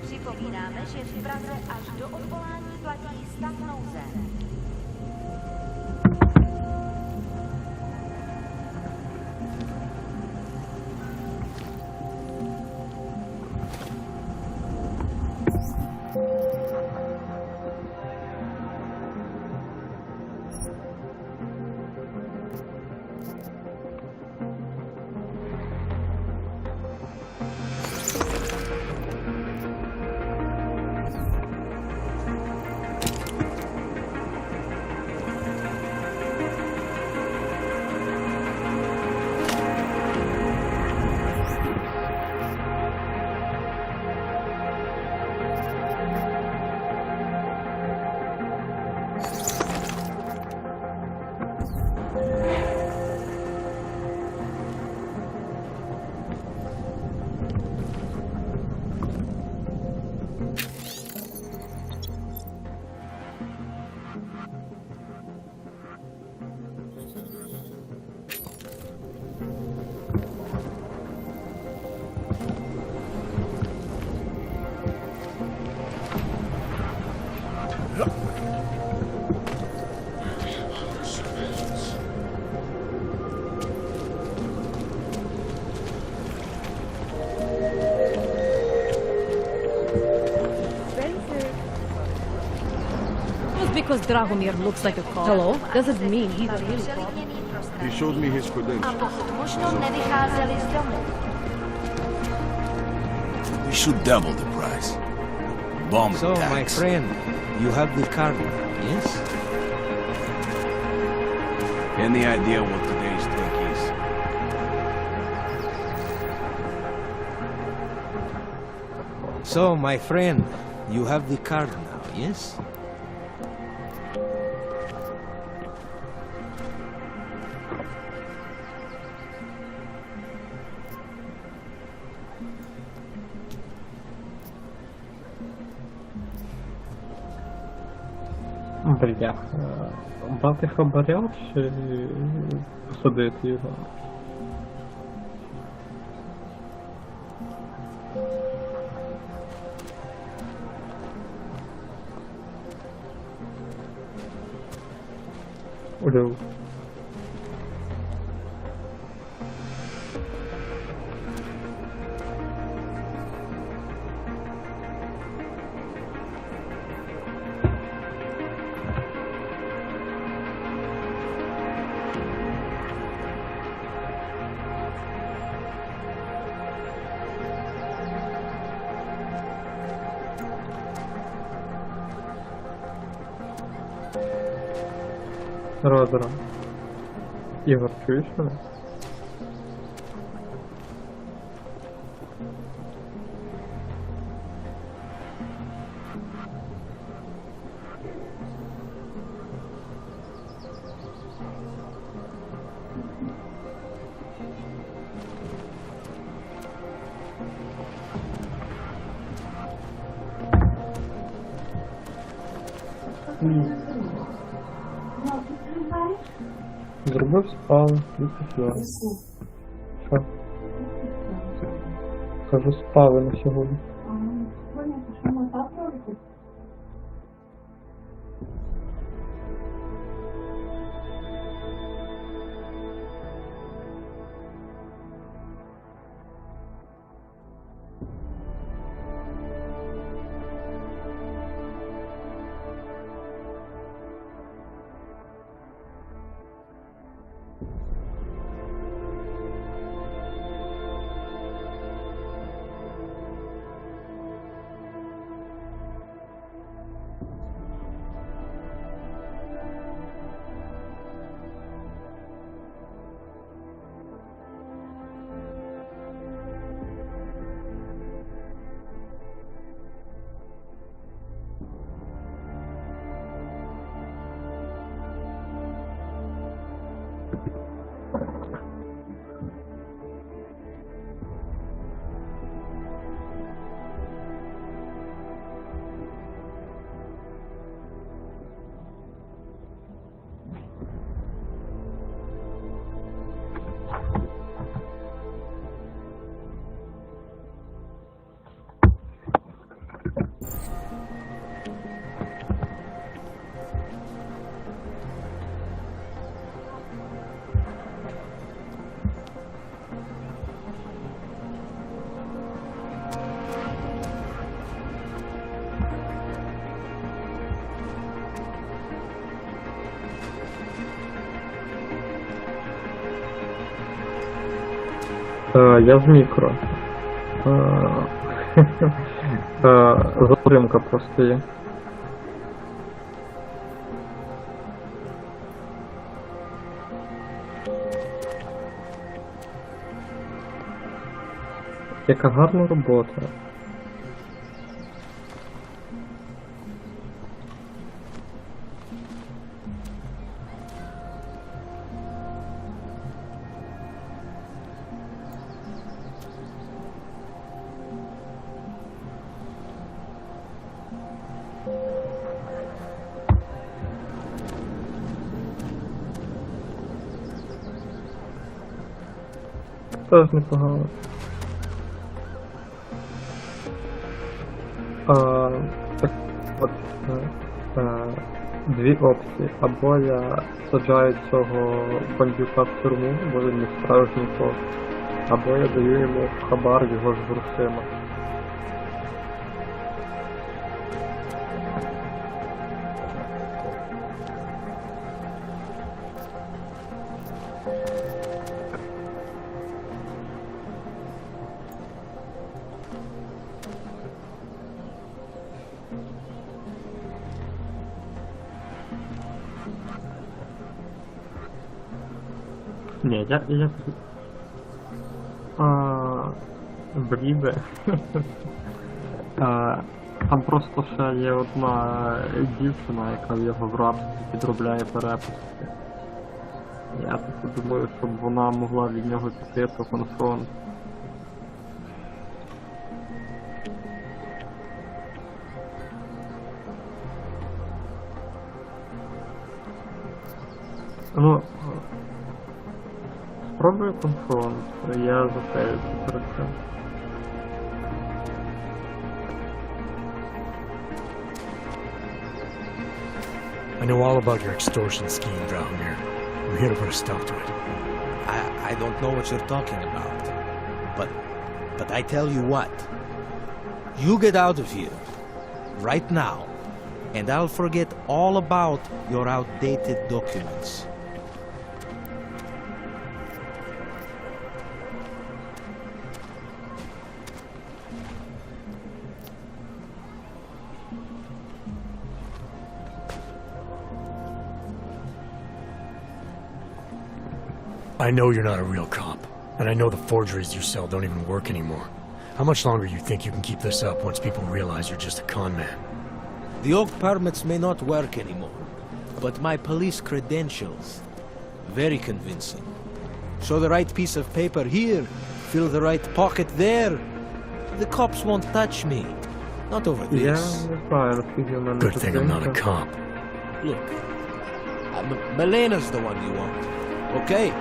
Připomínáme, že v Praze až do odvolání platí stav nouze. Because Dragomir looks like a cop. Hello? Doesn't mean he's a real cop. He showed me his A credentials. pokud možno nevycházeli z domu. We should double the price. Bomb So, attacks. my friend, you have the card now, yes? Any idea what today's trick is? So, my friend, you have the card now, yes? Бля, брати хабаря чи посадити його? Алло. Здорово. Ігор, чуєш мене? Зробив спали, відписав. Що? Кажу, спали на сьогодні. Я з мікро. Затримка просто є. Яка гарна робота. Теж непогано. Так от, дві опції. Або я саджаю цього бандюка в тюрму, бо він не справжній кот. Або я даю йому хабар його ж грошима. Ні, я... Бріде. Там просто ще є одна дівчина, яка в його в рабстві підробляє переписки. Я таки думаю, щоб вона могла від нього піти, то конфронт. Ну, спробую конфронт, я затеюся перед цим. I know all about your extortion scheme, Drahomir. I'm here to put a stop to it. I don't know what you're talking about. But I tell you what. You get out of here. Right now. And I'll forget all about your outdated documents. I know you're not a real cop, and I know the forgeries you sell don't even work anymore. How much longer do you think you can keep this up once people realize you're just a con man? The oak permits may not work anymore, but my police credentials, very convincing. Show the right piece of paper here, fill the right pocket there. The cops won't touch me. Not over Я this. не знаю, наскільки в мене Good thing I'm not a підтримка. cop. Look, Melena's the one you want, okay?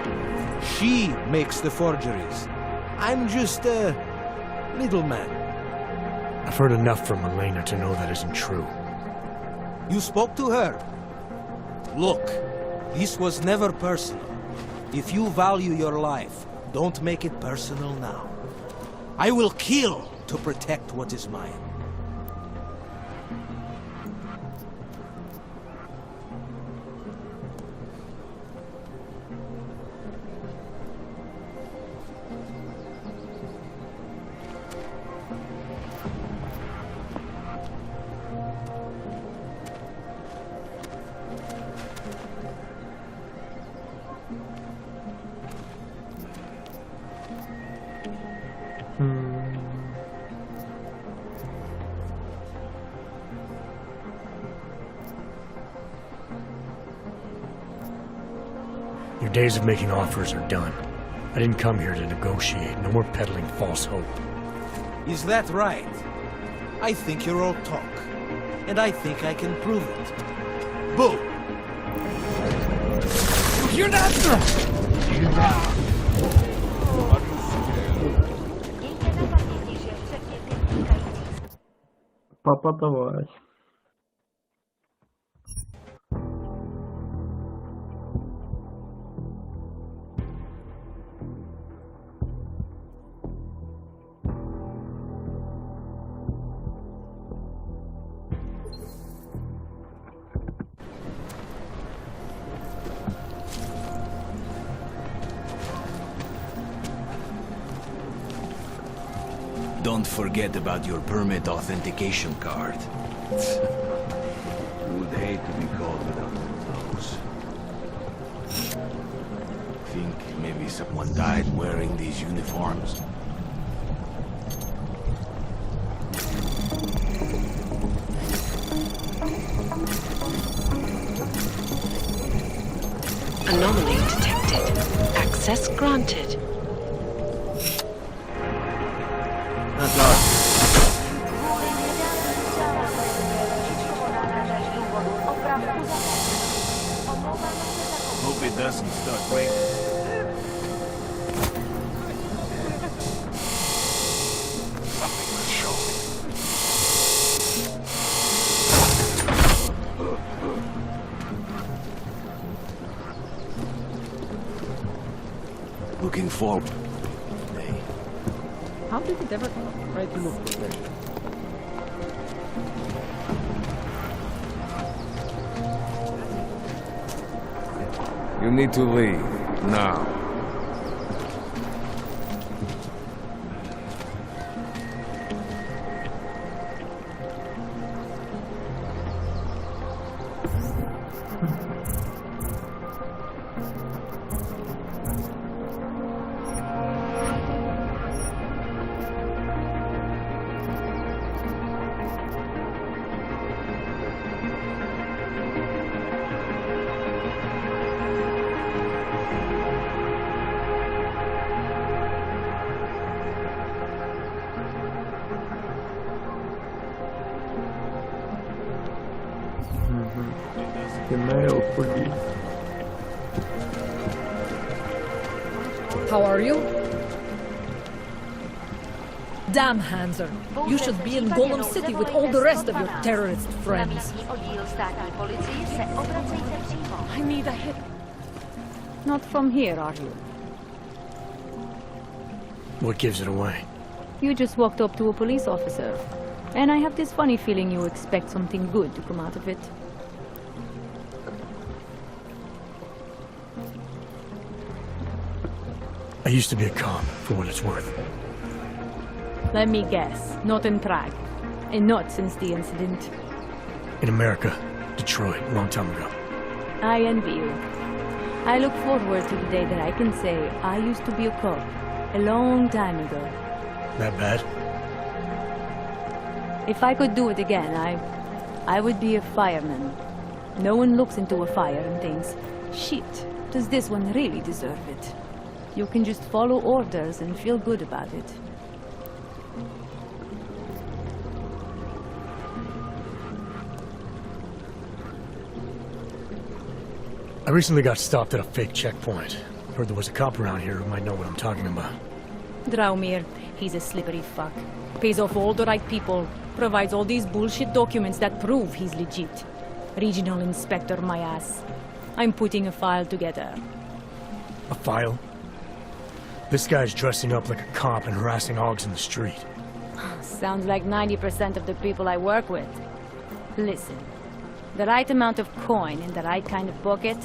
She makes the forgeries. I'm just a middleman. I've heard enough from Elena to know that isn't true. You spoke to her? Look, this was never personal. If you value your life, don't make it personal now. I will kill to protect what is mine. Your days of making offers are done. I didn't come here to negotiate. No more peddling false hope. Is that right? I think you're all talk. And I think I can prove it. Boo! You're not... Miejcie na pamięci, że wszelkie wynikające Папа, давай. Don't forget about your permit authentication card. Would hate to be caught without one of those. Think maybe someone died wearing these uniforms? Anomaly detected. Access granted. That's all. Kvůli nedávným zprávám nikoho náhražají důvodu opravdu zahájit. Omlouváme se za Hope it doesn't start raining. Something will show. Looking forward. Hey, How did it ever try to move there? You need to leave. Now. Email police. How are you? Damn, Hanser. You should be in Golem City with all the rest of your terrorist friends. oddíl státní policie se obracejte přímo. I need a hit. Not from here, are you? What gives it away? You just walked up to a police officer. And I have this funny feeling you expect something good to come out of it. I used to be a cop, for what it's worth. Let me guess. Not in Prague. And not since the incident. In America, Detroit, a long time ago. I envy you. I look forward to the day that I can say I used to be a cop. A long time ago. That bad? If I could do it again, I would be a fireman. No one looks into a fire and thinks, shit, does this one really deserve it? You can just follow orders and feel good about it. I recently got stopped at a fake checkpoint. Heard there was a cop around here who might know what I'm talking about. Draumir, he's a slippery fuck. Pays off all the right people. Provides all these bullshit documents that prove he's legit. Regional inspector, my ass. I'm putting a file together. A file? This guy's dressing up like a cop and harassing hogs in the street. Sounds like 90% of the people I work with. Listen, the right amount of coin in the right kind of pocket,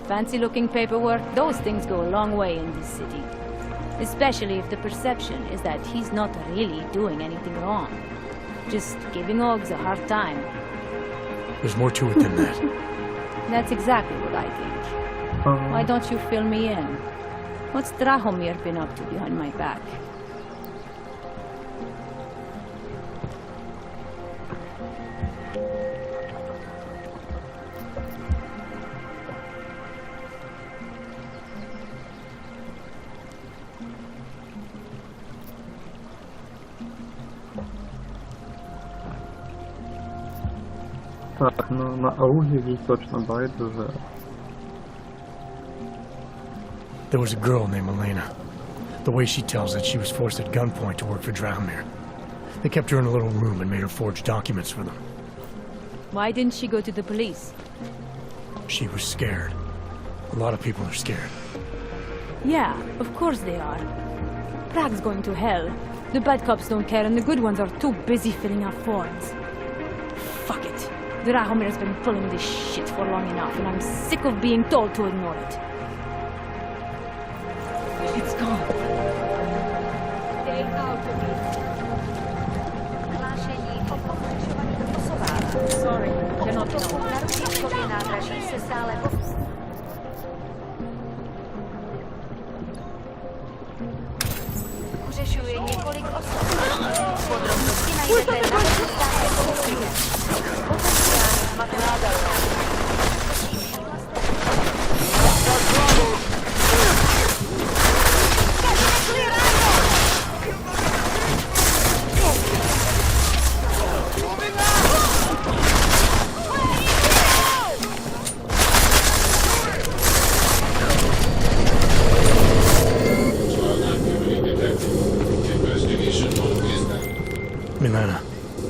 fancy-looking paperwork, those things go a long way in this city. Especially if the perception is that he's not really doing anything wrong. Just giving hogs a hard time. There's more to it than that. That's exactly what I think. Why don't you fill me in? What's Drahomir been up to behind my back? Так, ну на Аугіві точно байдуже. There was a girl named Elena. The way she tells it, she was forced at gunpoint to work for Drahomir. They kept her in a little room and made her forge documents for them. Why didn't she go to the police? She was scared. A lot of people are scared. Yeah, of course they are. Prague's going to hell. The bad cops don't care and the good ones are too busy filling out forms. Fuck it. Drahomir's been pulling this shit for long enough and I'm sick of being told to ignore it. It's gone. Stay out of it. Sorry, cannot know. Na Rudíčkově nádraží se stále uřešuje několik osob. Podrobnosti najdete na webu státní policie. Oficiální materiál. Milena,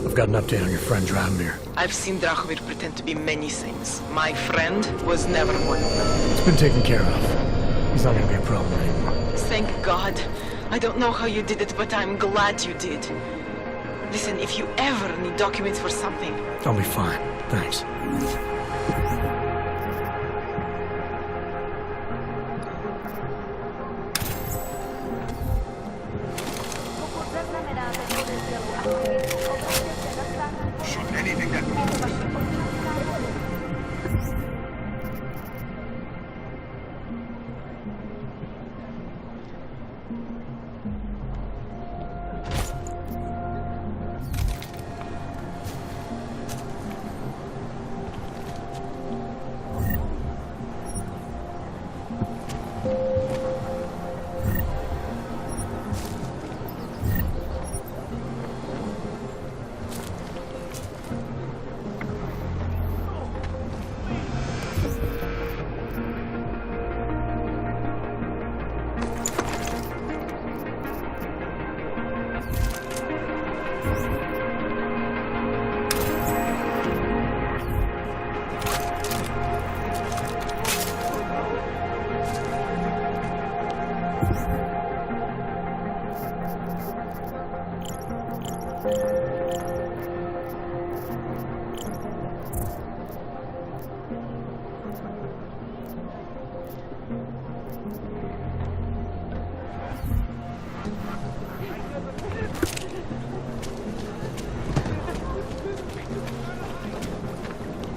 I've got an update on your friend Dragomir. I've seen Drachovir pretend to be many things. My friend was never one of them. It's been taken care of. He's not gonna be a problem anymore. Thank God. I don't know how you did it, but I'm glad you did. Listen, if you ever need documents for something... I'll be fine. Thanks. Pokud zaznamenáte podezřelou aktivitu, obraťte se na státní vaši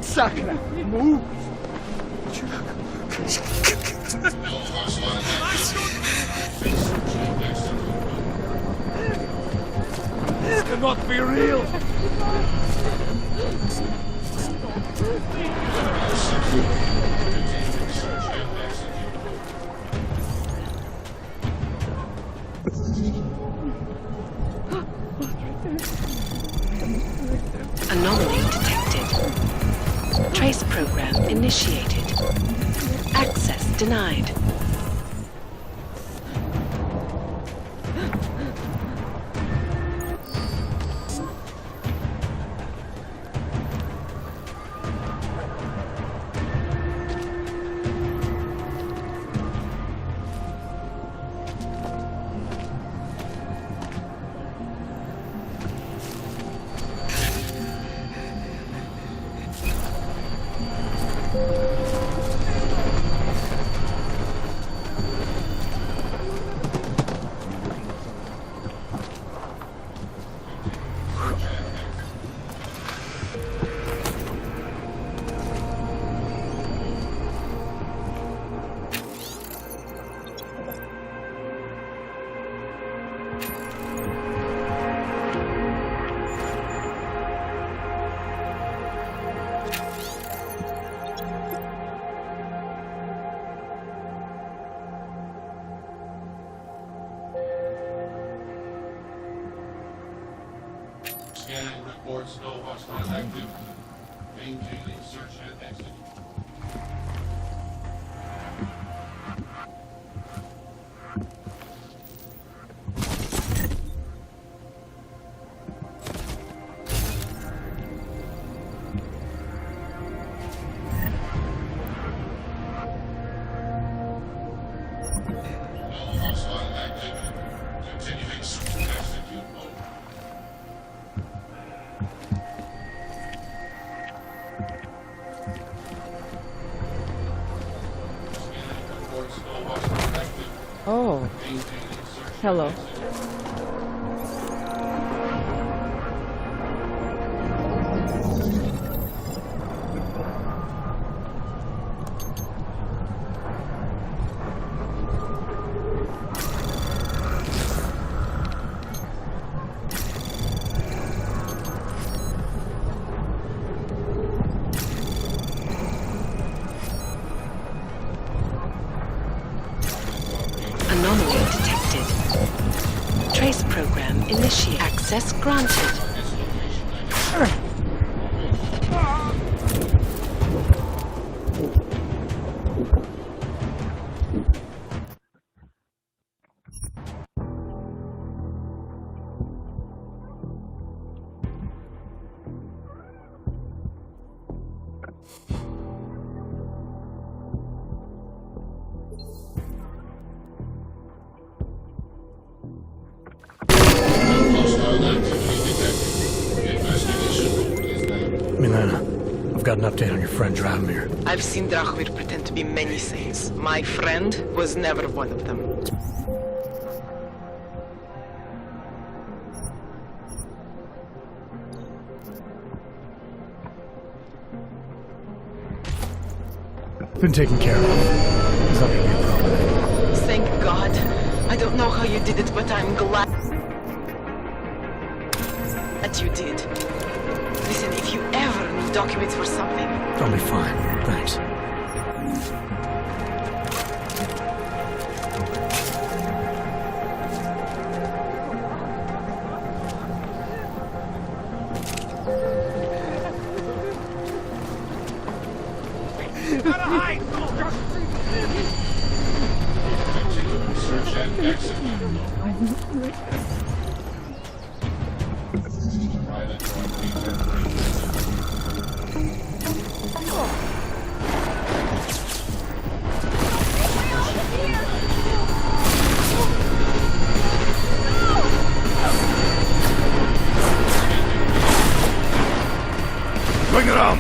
Sakra! Move! This cannot be real! Anomaly detected. Trace program initiated. Access denied. Scanning reports, no hostile activity. Maintaining search and exit. No hostile activity. Continuing search and execute mode. Oh, hello. initiate. Access granted. Milena, I've got an update on your friend Drahomir. I've seen Drahomir pretend to be many things. My friend was never one of them. Been taken care of. It's not gonna be a problem. Thank God. I don't know how you did it, but I'm glad that you did. Listen, if you ever need documents for something... I'll be fine. Thanks. Search and exit. Private Bring it on!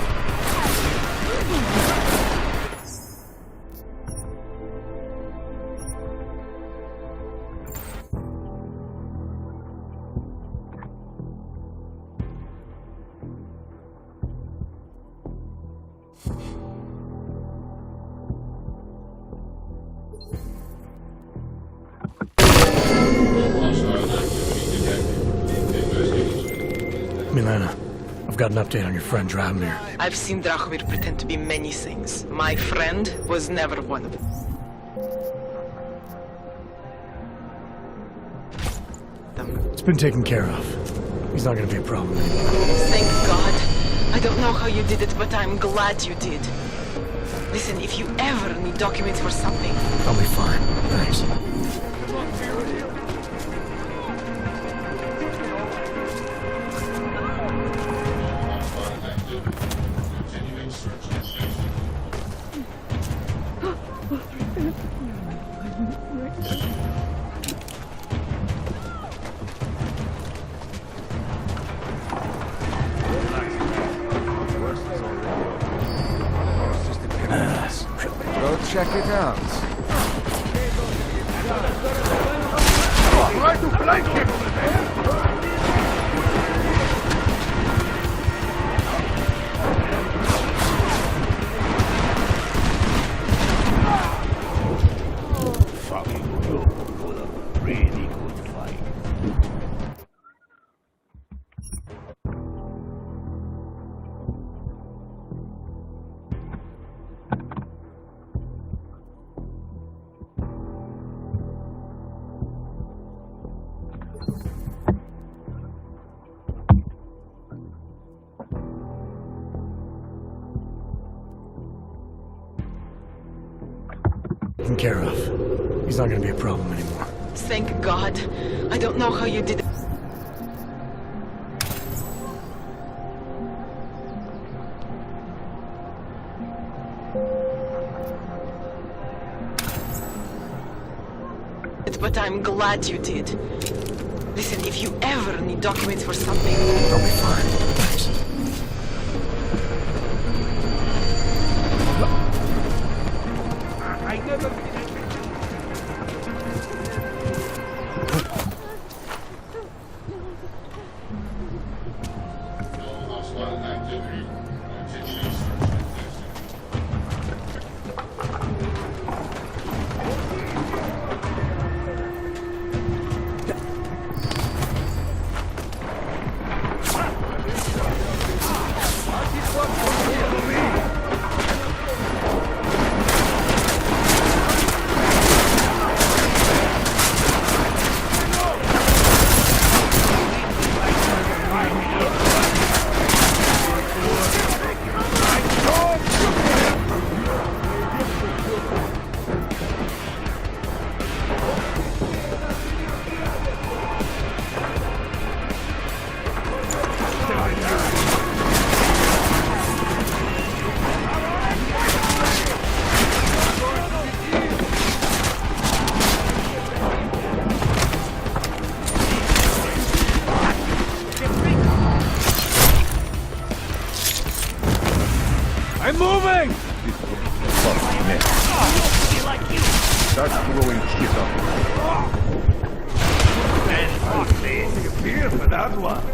Milena, I've got an update on your friend Drahomir. I've seen Drahomir pretend to be many things. My friend was never one of them. It's been taken care of. He's not gonna be a problem anymore. Thank God. I don't know how you did it, but I'm glad you did. Listen, if you ever need documents for something... I'll be fine. Thanks. continuing search and exit. Go check it out. Try to flank him! Fucking you for a really good fight. Taken care of. He's not gonna be a problem anymore. Thank God. I don't know how you did it. But I'm glad you did. Listen, if you ever need documents for something... I'll be fine. Thanks. I never did it. No hostile activity. Continuing search and exit. Fuck, man. Start throwing shit up. And fuck me, you here for that one.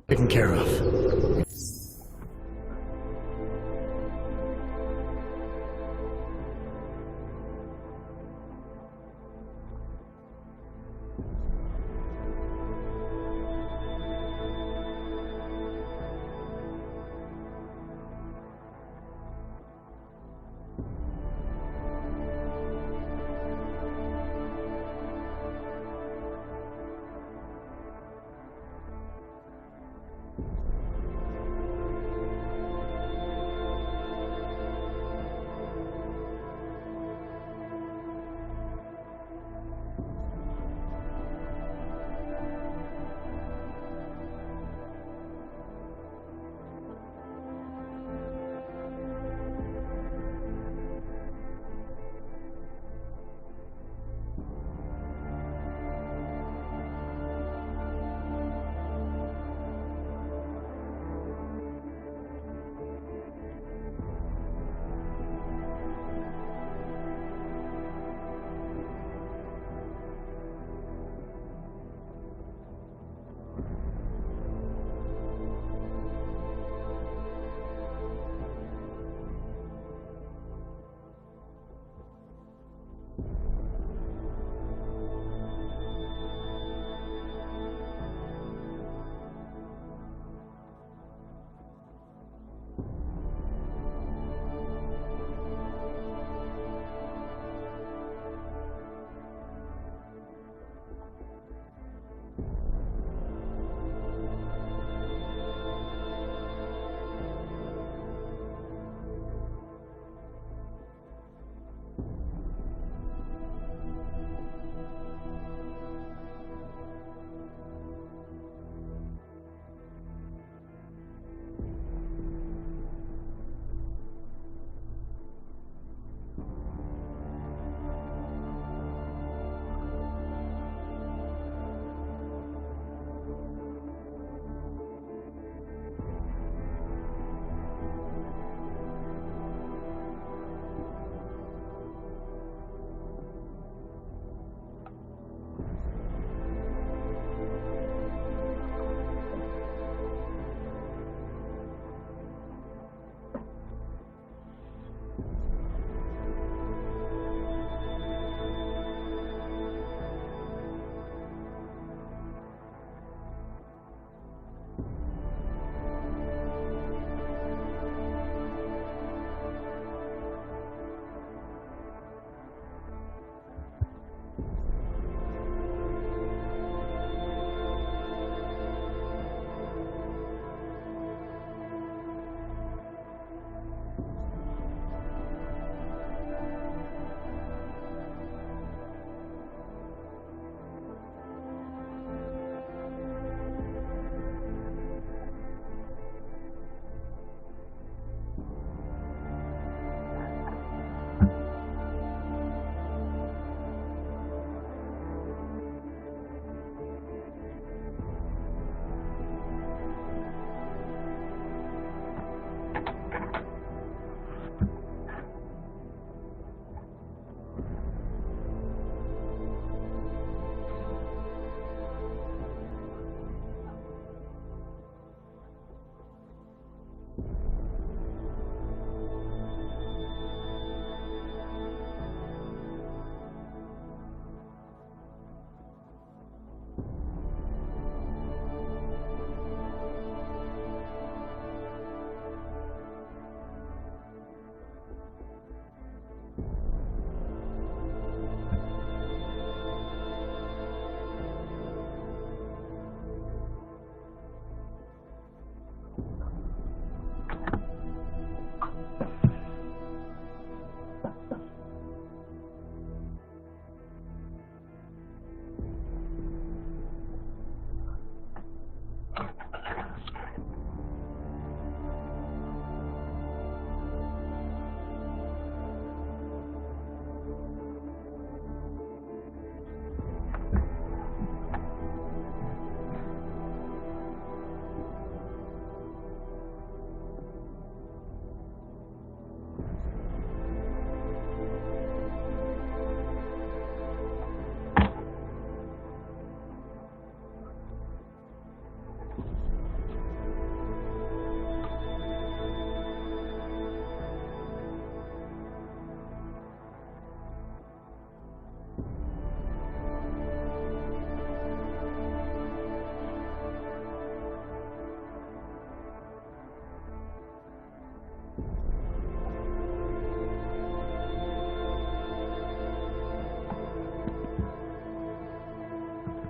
Taken care of.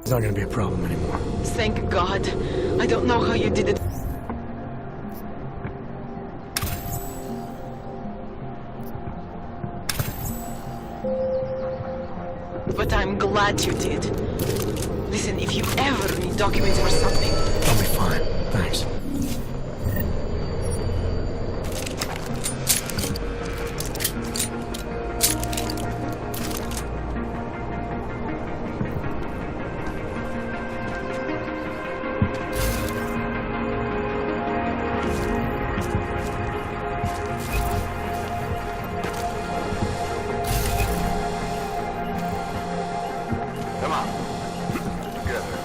It's not gonna be a problem anymore. Thank God. I don't know how you did it. But I'm glad you did. Listen, if you ever need documents or something... I'll be fine. Thanks. Come on. Get up there.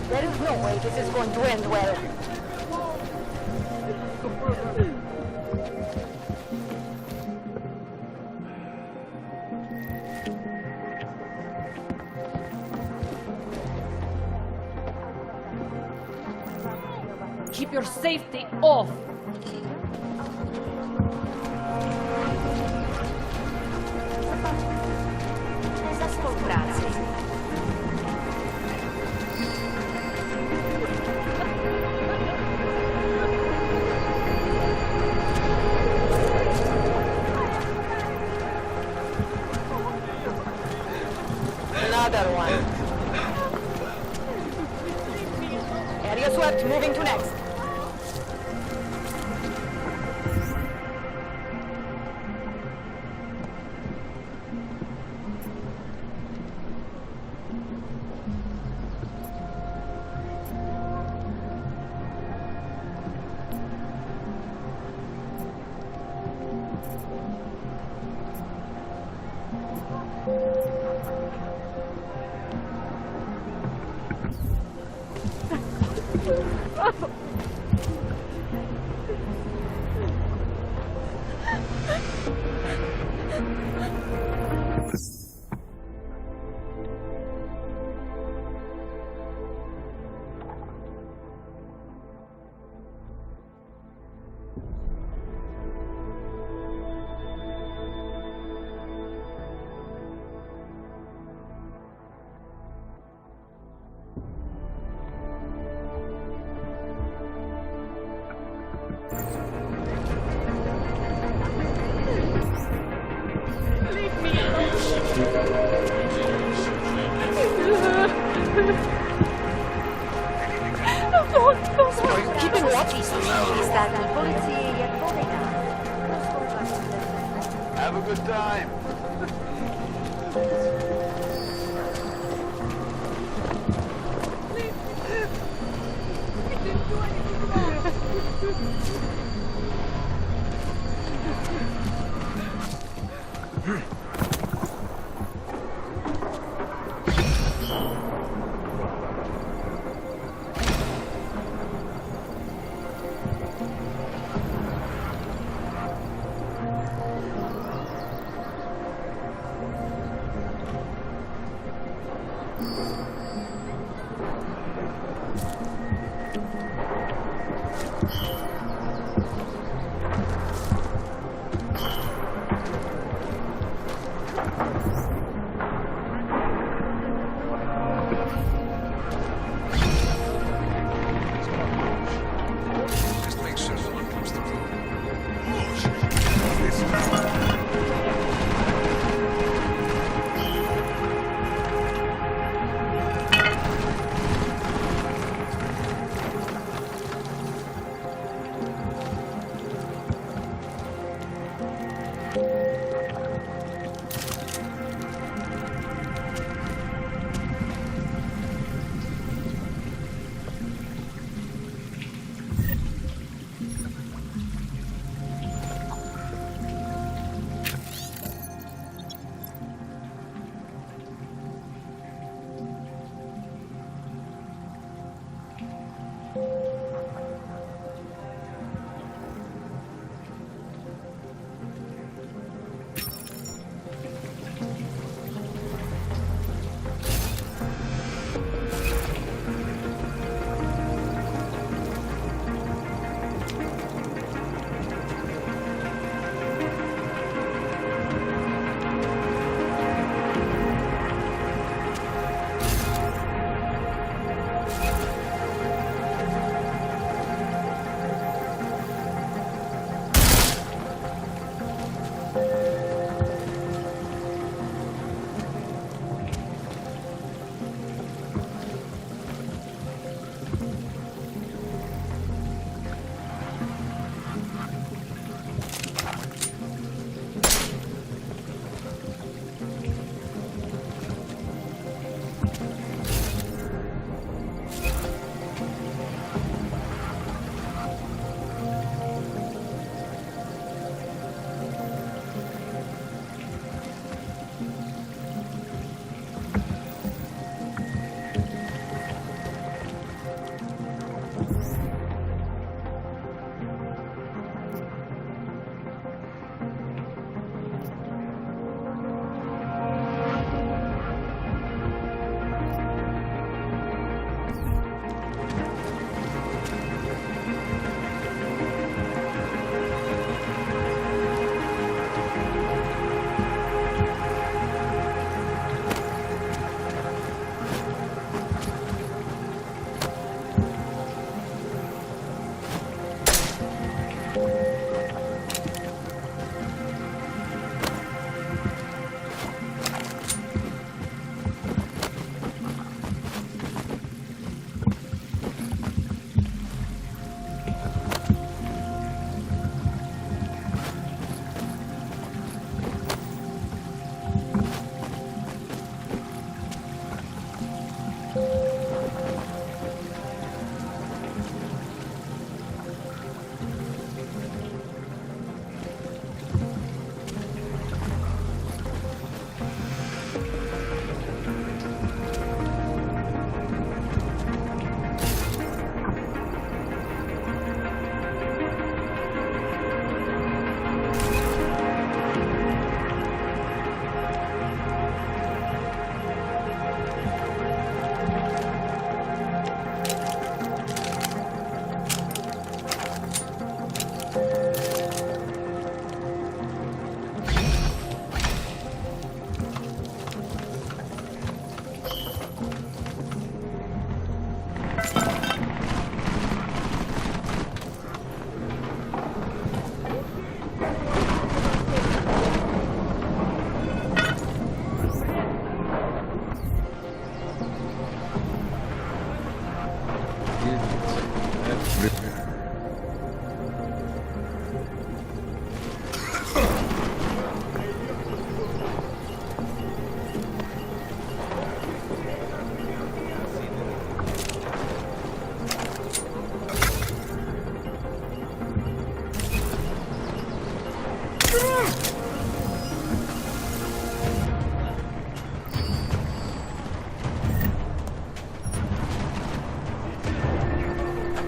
There is no way this is going to end well. Keep your safety off! Za współpracę. Another one. Area swept, moving to next. Keeping watch is that the policy jak powiedział. Have a good time.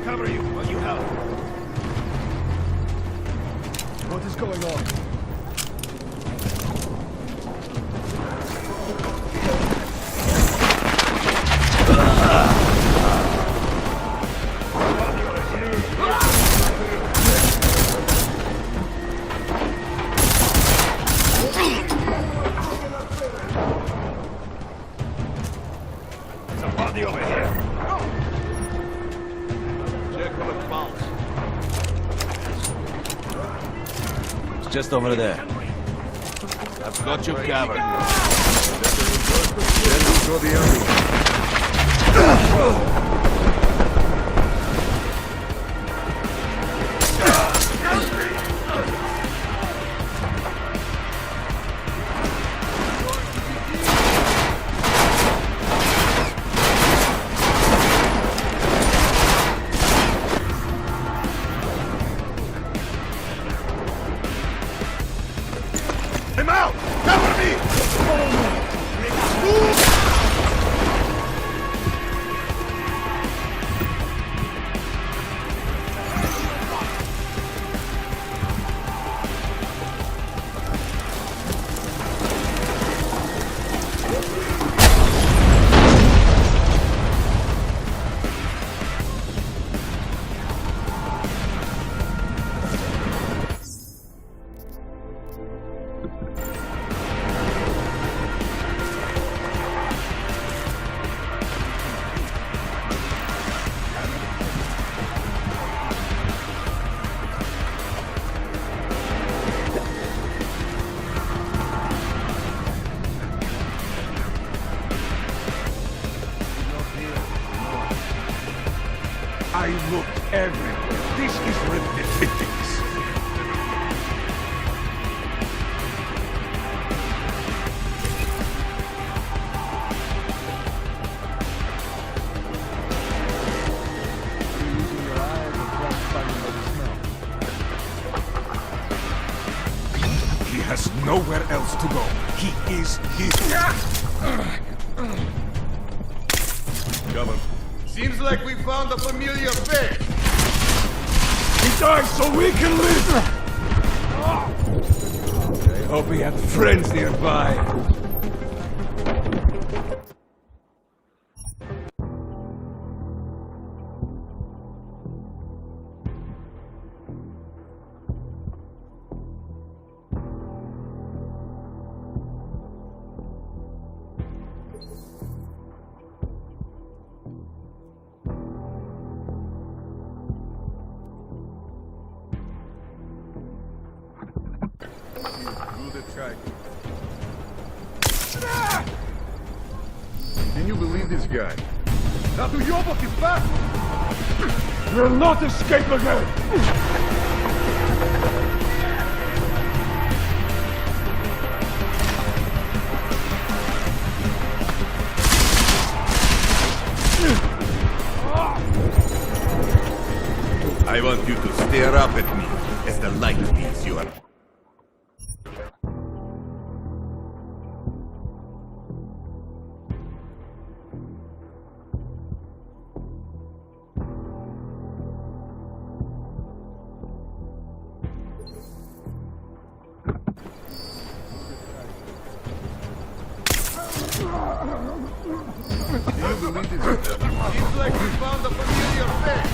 Cover you while you help. What is going on? Over here. Check for the bounce. It's just over there. I've got you covered. Then we saw the enemy. Him out! Cover me! I looked everywhere. This is ridiculous. He has nowhere else to go. He is here. Come on. Seems like we found a familiar face. He died so we can live! I hope he had friends nearby. Can you believe this guy? We'll not escape again! I want you to stare up at me as the light leaves you. Can you believe this? Seems like we found a familiar face.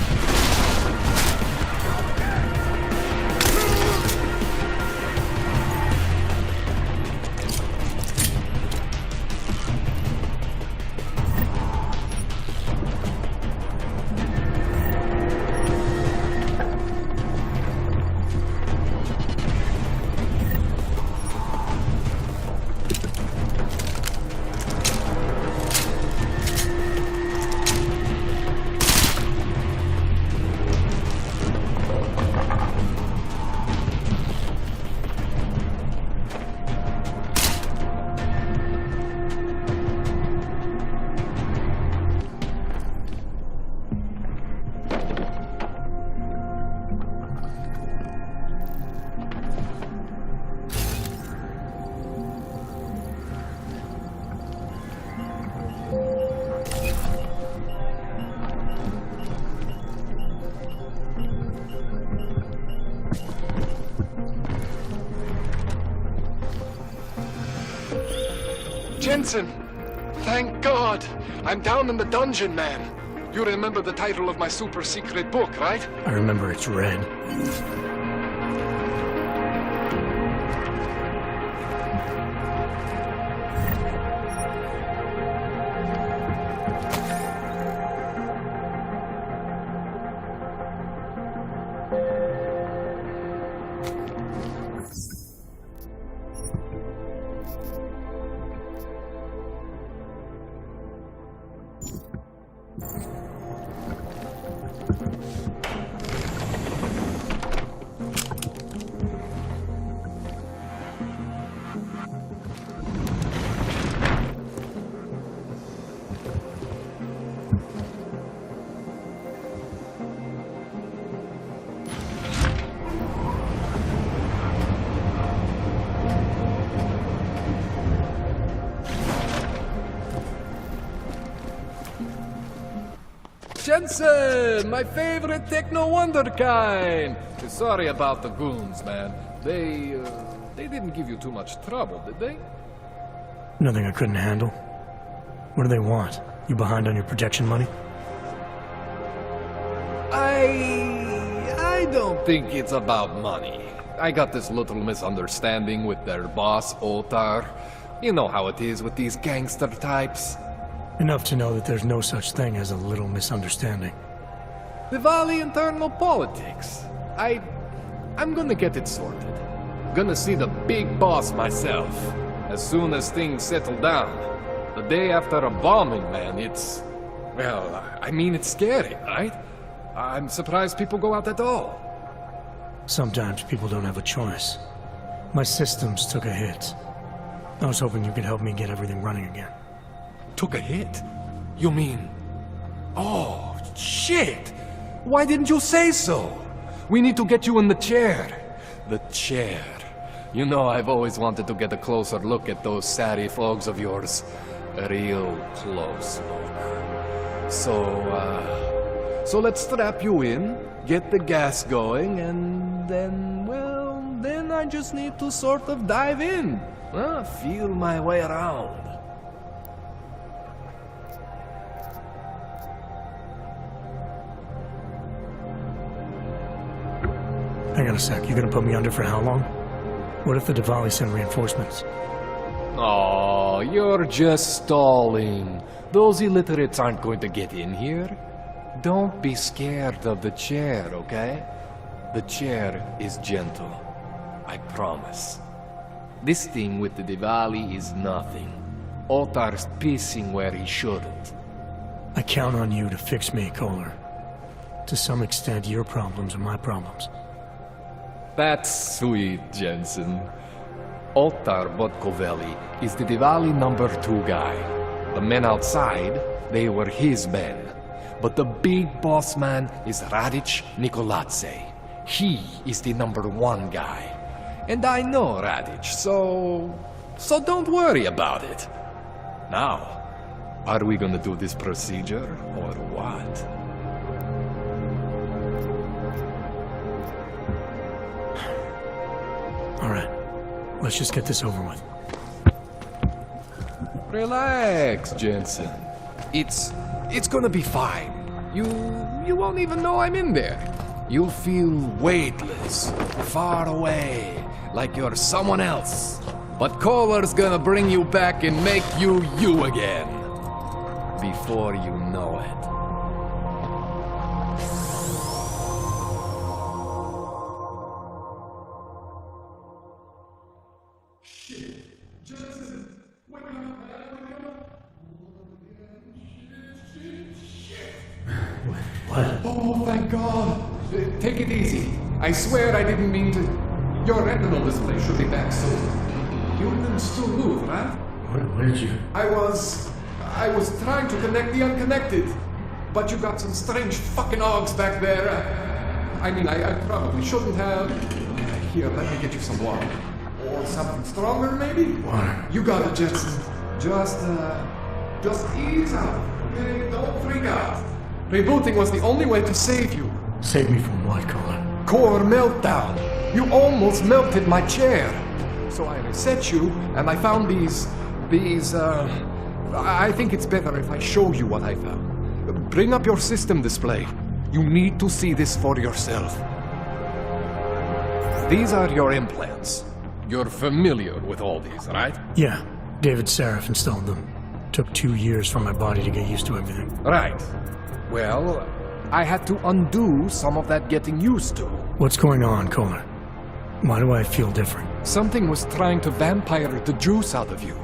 Jensen! Thank God! I'm down in the dungeon, man. You remember the title of my super secret book, right? I remember it's red. Jensen, my favorite techno wonderkind. Sorry about the goons, man. They didn't give you too much trouble, did they? Nothing I couldn't handle. What do they want? You behind on your protection money? I don't think it's about money. I got this little misunderstanding with their boss, Otar. You know how it is with these gangster types. Enough to know that there's no such thing as a little misunderstanding. Diwali internal politics. I'm gonna get it sorted. Gonna see the big boss myself. As soon as things settle down. The day after a bombing, man, it's... Well, I mean, it's scary, right? I'm surprised people go out at all. Sometimes people don't have a choice. My systems took a hit. I was hoping you could help me get everything running again. Took a hit? You mean... Oh, shit! Why didn't you say so? We need to get you in the chair. The chair. You know, I've always wanted to get a closer look at those satty fogs of yours. A real close look. So let's strap you in, get the gas going, and then, well, then I just need to sort of dive in. Feel my way around. Hang on a sec, you gonna put me under for how long? What if the Diwali send reinforcements? Oh, you're just stalling. Those illiterates aren't going to get in here. Don't be scared of the chair, okay? The chair is gentle. I promise. This thing with the Diwali is nothing. Otar's pissing where he shouldn't. I count on you to fix me, Kohler. To some extent, your problems are my problems. That's sweet, Jensen. Otar Botkovelli is the Diwali #2 guy. The men outside, they were his men. But the big boss man is Radic Nikoladze. He is the #1 guy. And I know Radic, so don't worry about it. Now, are we gonna do this procedure, or what? All right, let's just get this over with. Relax, Jensen. It's gonna be fine. You won't even know I'm in there. You'll feel weightless, far away, like you're someone else. But Kohler's gonna bring you back and make you you again. Before you know it. What? Oh, thank God. Take it easy. I swear I didn't mean to... Your retinal display should be back soon. You can still move, right? What did you... I was trying to connect the unconnected. But you got some strange fucking ogs back there. I mean, I probably shouldn't have. Here, let me get you some water. Or something stronger, maybe? Water. You got it, Jensen. Just ease out, okay? Don't freak out. Rebooting was the only way to save you. Save me from what, Kohler? Core meltdown. You almost melted my chair. So I reset you, and I found these These, I think it's better if I show you what I found. Bring up your system display. You need to see this for yourself. These are your implants. You're familiar with all these, right? Yeah, David Sarif installed them. Took 2 years for my body to get used to everything. Right. Well, I had to undo some of that getting used to. What's going on, Connor? Why do I feel different? Something was trying to vampire the juice out of you.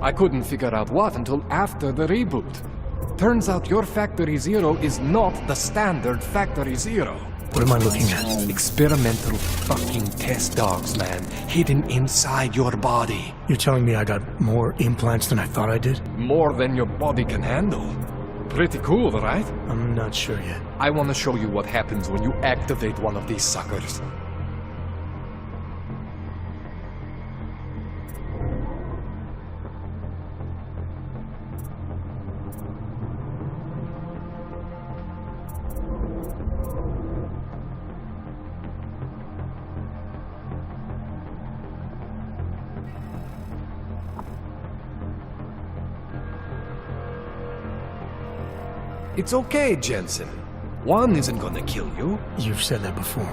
I couldn't figure out what until after the reboot. Turns out your Factory Zero is not the standard Factory Zero. What am I looking at? Experimental fucking test dogs, man. Hidden inside your body. You're telling me I got more implants than I thought I did? More than your body can handle. Pretty cool, right? I'm not sure yet. I want to show you what happens when you activate one of these suckers. It's okay, Jensen. One isn't gonna kill you. You've said that before.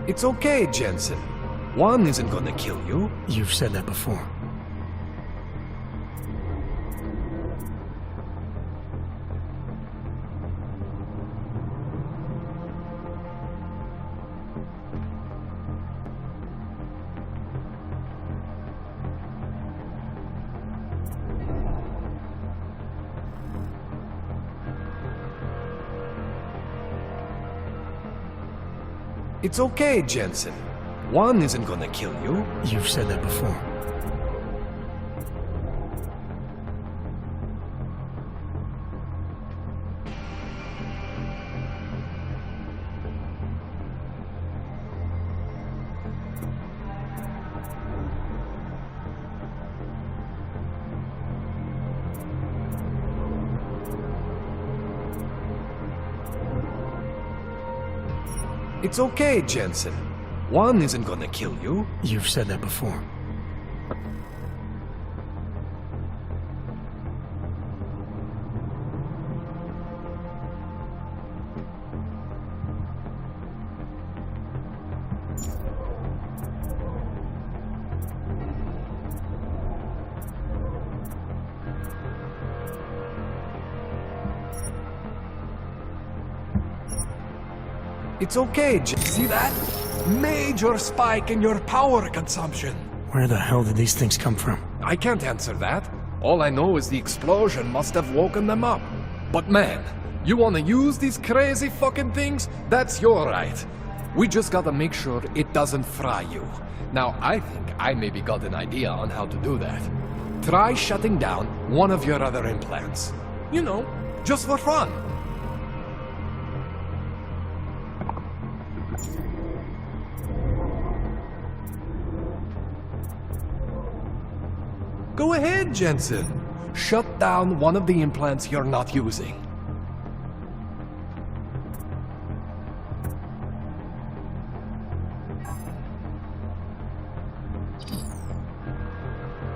It's okay, Jensen. One isn't gonna kill you. You've said that before. It's okay, Jensen. One isn't gonna kill you. You've said that before. It's okay, Jensen. One isn't gonna kill you. You've said that before. It's okay, see that? Major spike in your power consumption. Where the hell did these things come from? I can't answer that. All I know is the explosion must have woken them up. But man, you wanna use these crazy fucking things? That's your right. We just gotta make sure it doesn't fry you. Now, I think I maybe got an idea on how to do that. Try shutting down one of your other implants. You know, just for fun. Go ahead, Jensen. Shut down one of the implants you're not using.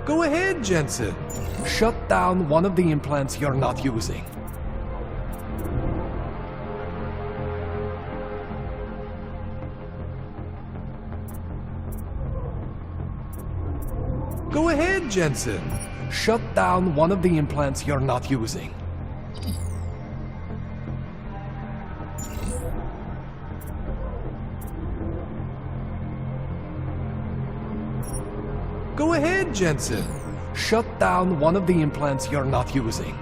Go ahead, Jensen. Shut down one of the implants you're not using. Go ahead, Jensen. Shut down one of the implants you're not using. Go ahead, Jensen. Shut down one of the implants you're not using.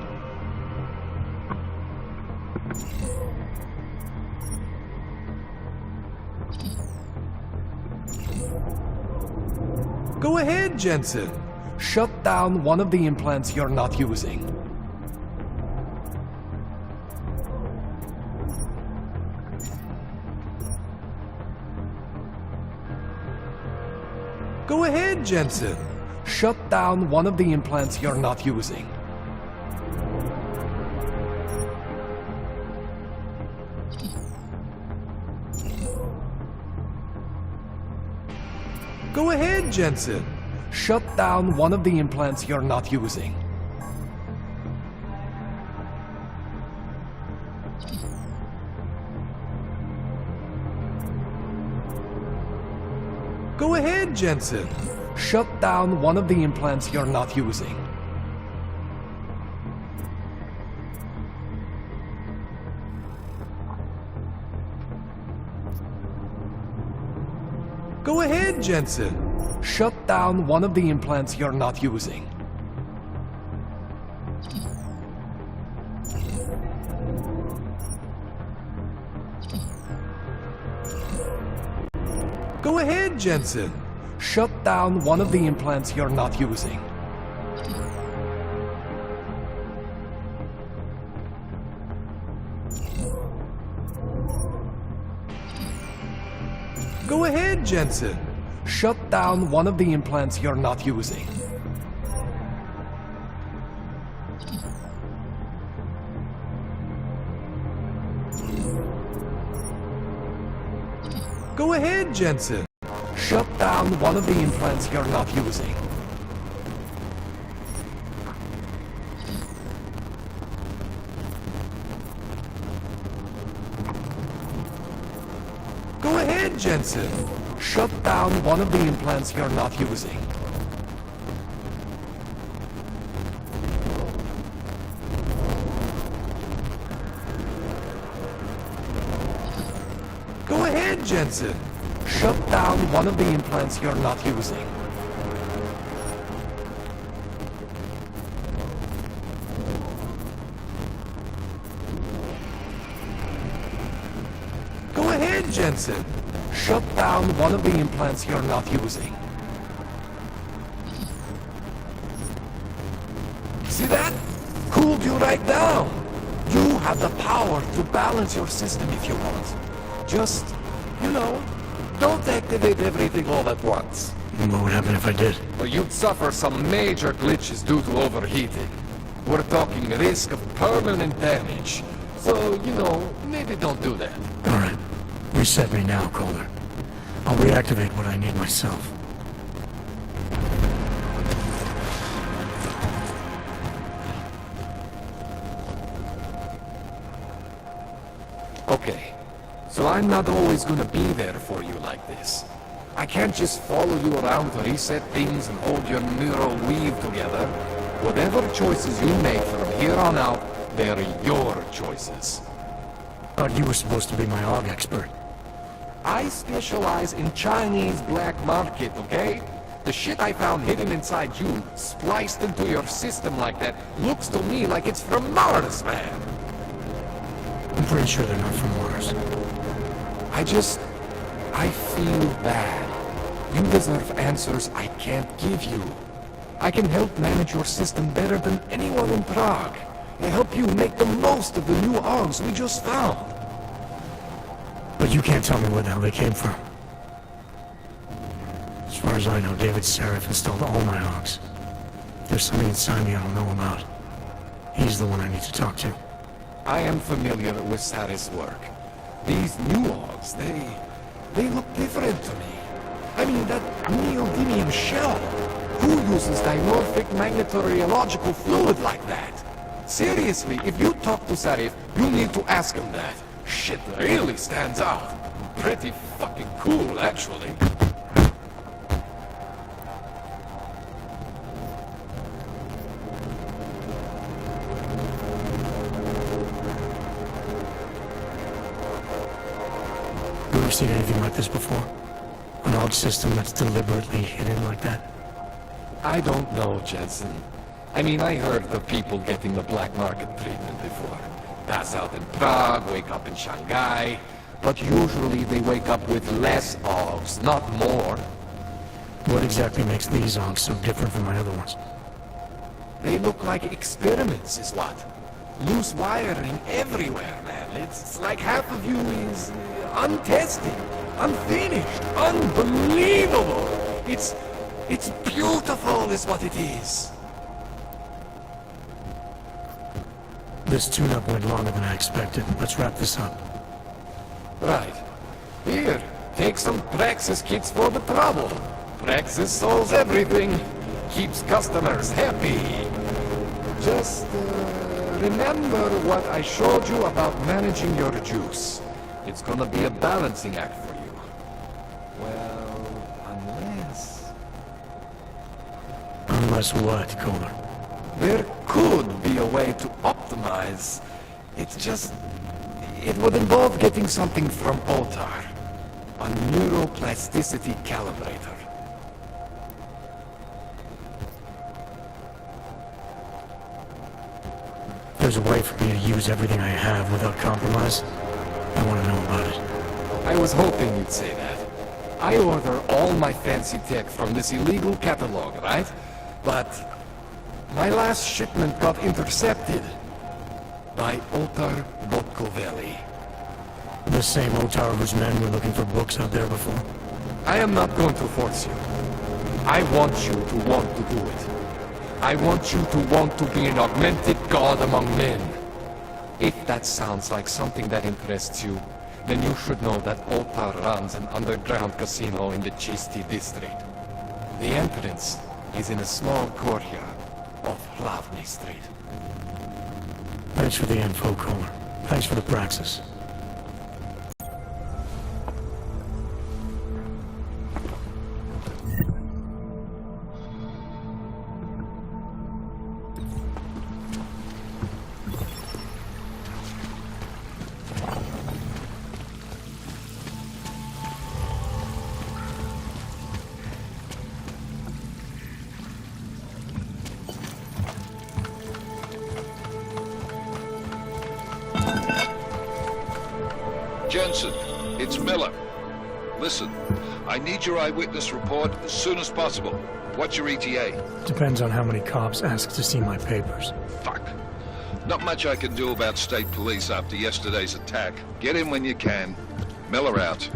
Go ahead, Jensen. Shut down one of the implants you're not using. Go ahead, Jensen. Shut down one of the implants you're not using. Go ahead, Jensen. Shut down one of the implants you're not using. Go ahead, Jensen. Shut down one of the implants you're not using. Go ahead, Jensen. Shut down one of the implants you're not using. Go ahead, Jensen. Shut down one of the implants you're not using. Go ahead, Jensen. Shut down one of the implants you're not using. Go ahead, Jensen. Shut down one of the implants you're not using. Go ahead, Jensen. Shut down one of the implants you're not using. Go ahead, Jensen. Shut down one of the implants you're not using. Go ahead, Jensen. Shut down one of the implants you're not using. See that? Cooled you right down. You have the power to balance your system if you want. Just, you know, don't activate everything all at once. What would happen if I did? Well, you'd suffer some major glitches due to overheating. We're talking risk of permanent damage. So, you know, maybe don't do that. Alright. Reset me now, Calder. I'll reactivate what I need myself. Okay. So I'm not always gonna be there for you like this. I can't just follow you around to reset things and hold your neural weave together. Whatever choices you make from here on out, they're your choices. Thought you were supposed to be my AUG expert. I specialize in Chinese black market, okay? The shit I found hidden inside you, spliced into your system like that, looks to me like it's from Mars, man. I'm pretty sure they're not from Mars. I feel bad. You deserve answers I can't give you. I can help manage your system better than anyone in Prague. And help you make the most of the new arms we just found. But you can't tell me where the hell they came from. As far as I know, David Seraph installed all my AUGs. There's something inside me I don't know about. He's the one I need to talk to. I am familiar with Sarah's work. These new AUGs, they look different to me. I mean, that neodymium shell. Who uses dimorphic magnetorheological fluid like that? Seriously, if you talk to Sarif, you need to ask him that. Shit really stands out. Pretty fucking cool, actually. You ever seen anything like this before? An AUG system that's deliberately hidden like that? I don't know, Jensen. I mean, I heard of people getting the black market treatment before. Pass out in Prague, wake up in Shanghai. But usually they wake up with less AUGs, not more. What exactly makes these AUGs so different from my other ones? They look like experiments, is what. Loose wiring everywhere, man. It's like half of you is untested, unfinished, unbelievable. It's It's beautiful, is what it is. This tune-up went longer than I expected. Let's wrap this up. Right. Here, take some Praxis kits for the trouble. Praxis solves everything. Keeps customers happy. Just, remember what I showed you about managing your juice. It's gonna be a balancing act for you. Well, unless... Unless what, Kohler? There could be a way to optimize. It's just... It would involve getting something from Otar. A neuroplasticity calibrator. There's a way for me to use everything I have without compromise. I want to know about it. I was hoping you'd say that. I order all my fancy tech from this illegal catalog, right? But my last shipment got intercepted by Otar Botkoveli. The same Otar whose men were looking for books out there before? I am not going to force you. I want you to want to do it. I want you to want to be an augmented god among men. If that sounds like something that interests you, then you should know that Otar runs an underground casino in the Chisti district. The entrance is in a small courtyard off Hlavny Street. Thanks for the info, Kohler. Thanks for the praxis. Jensen, it's Miller. Listen, I need your eyewitness report as soon as possible. What's your ETA? Depends on how many cops ask to see my papers. Fuck. Not much I can do about state police after yesterday's attack. Get in when you can. Miller out.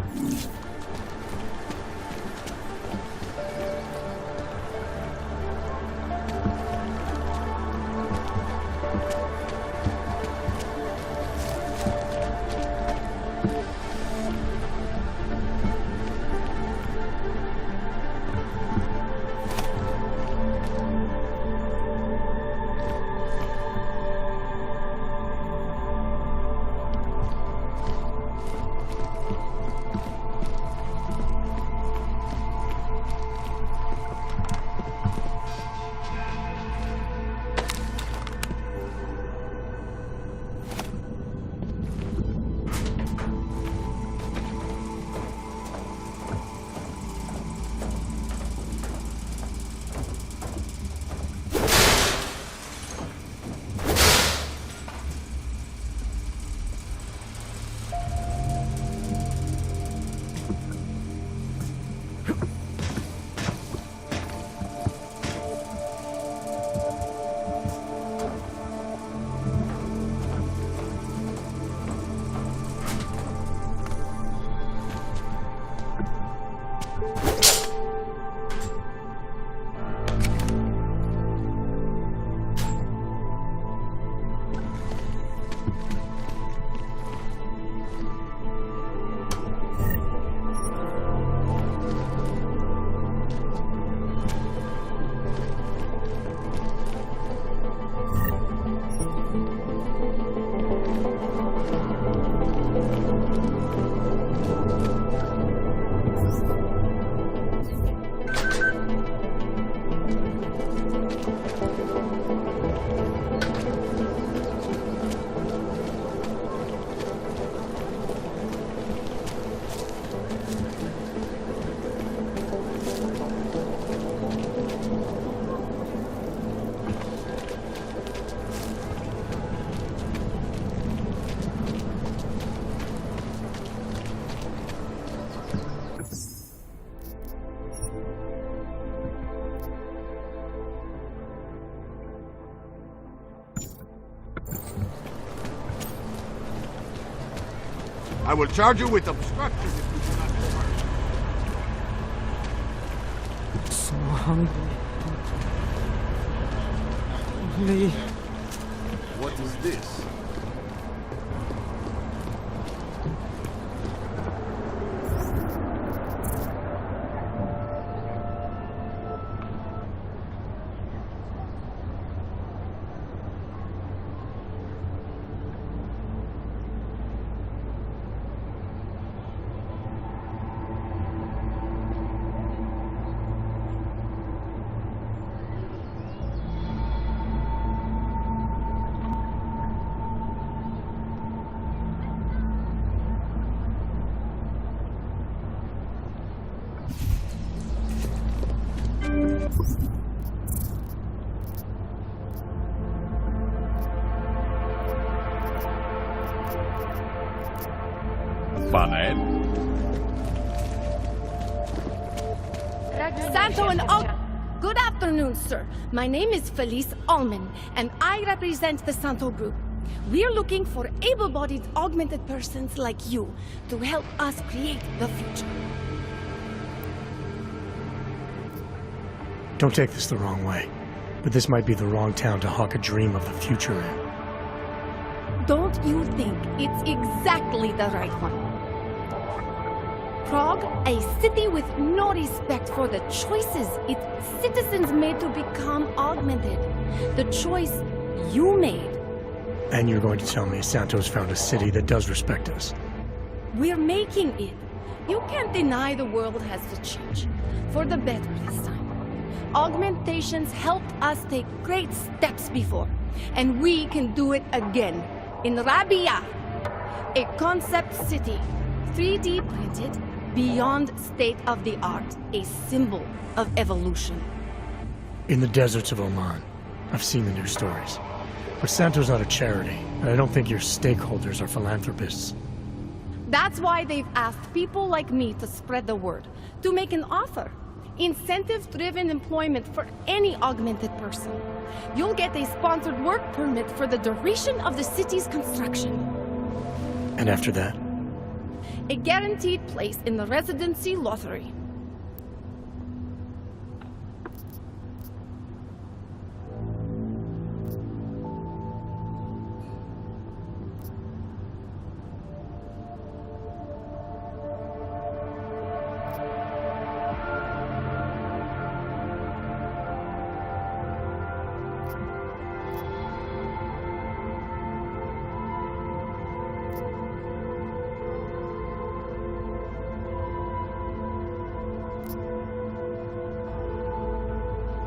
I will charge you with obstruction if you do not so hungry. Only... What is this? Santo and Good afternoon, sir. My name is Felice Allman, and I represent the Santo Group. We're looking for able-bodied augmented persons like you to help us create the future. Don't take this the wrong way, but this might be the wrong town to hawk a dream of the future in. Don't you think it's exactly the right one? Prague, a city with no respect for the choices its citizens made to become augmented. The choice you made. And you're going to tell me Santos found a city that does respect us? We're making it. You can't deny the world has to change. For the better this time. Augmentations helped us take great steps before. And we can do it again. In Rabia, a concept city, 3D printed, beyond state-of-the-art, a symbol of evolution. In the deserts of Oman, I've seen the news stories. But Santo's not a charity, and I don't think your stakeholders are philanthropists. That's why they've asked people like me to spread the word, to make an offer. Incentive-driven employment for any augmented person. You'll get a sponsored work permit for the duration of the city's construction. And after that? A guaranteed place in the residency lottery.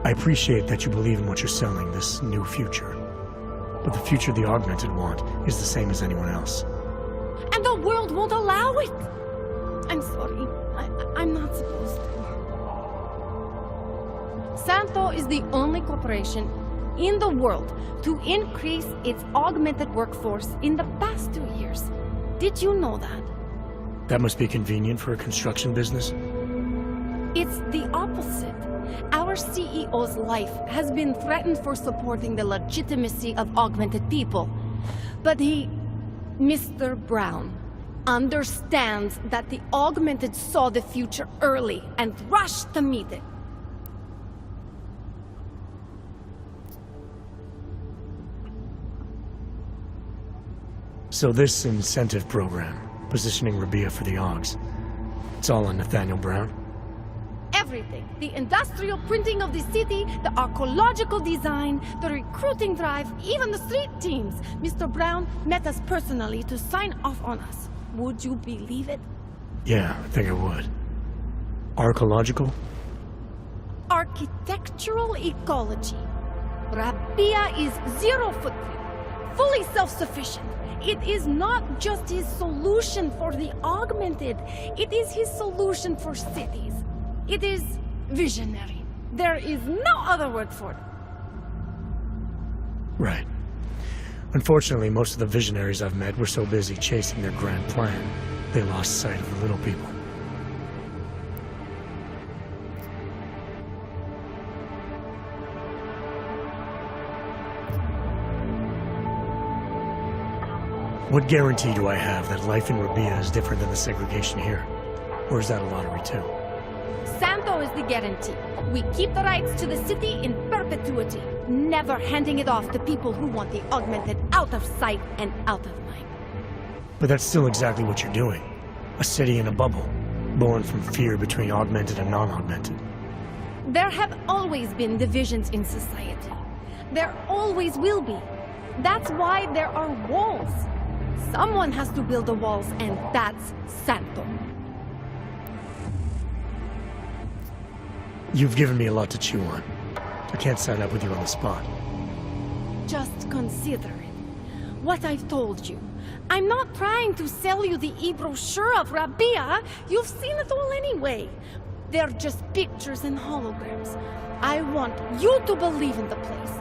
I appreciate that you believe in what you're selling, this new future. But the future the Augmented want is the same as anyone else. And the world won't allow it! I'm sorry. I'm not supposed to. Santo is the only corporation in the world to increase its augmented workforce in the past 2 years. Did you know that? That must be convenient for a construction business? It's the opposite. Our CEO's life has been threatened for supporting the legitimacy of augmented people. But he, Mr. Brown, understands that the augmented saw the future early and rushed to meet it. So this incentive program, positioning Rabia for the Augs, it's all on Nathaniel Brown? Everything. The industrial printing of the city, the archaeological design, the recruiting drive, even the street teams. Mr. Brown met us personally to sign off on us. Would you believe it? Yeah, I think I would. Archaeological? Architectural ecology. Rabia is zero footprint, fully self-sufficient. It is not just his solution for the augmented. It is his solution for cities. It is visionary. There is no other word for it. Right. Unfortunately, most of the visionaries I've met were so busy chasing their grand plan, they lost sight of the little people. What guarantee do I have that life in Rabia is different than the segregation here? Or is that a lottery too? Santo Santo is the guarantee. We keep the rights to the city in perpetuity, never handing it off to people who want the augmented out of sight and out of mind. But that's still exactly what you're doing. A city in a bubble, born from fear between augmented and non-augmented. There have always been divisions in society. There always will be. That's why there are walls. Someone has to build the walls, and that's Santo. You've given me a lot to chew on. I can't sign up with you on the spot. Just consider it. What I've told you. I'm not trying to sell you the e-brochure of Rabia. You've seen it all anyway. They're just pictures and holograms. I want you to believe in the place.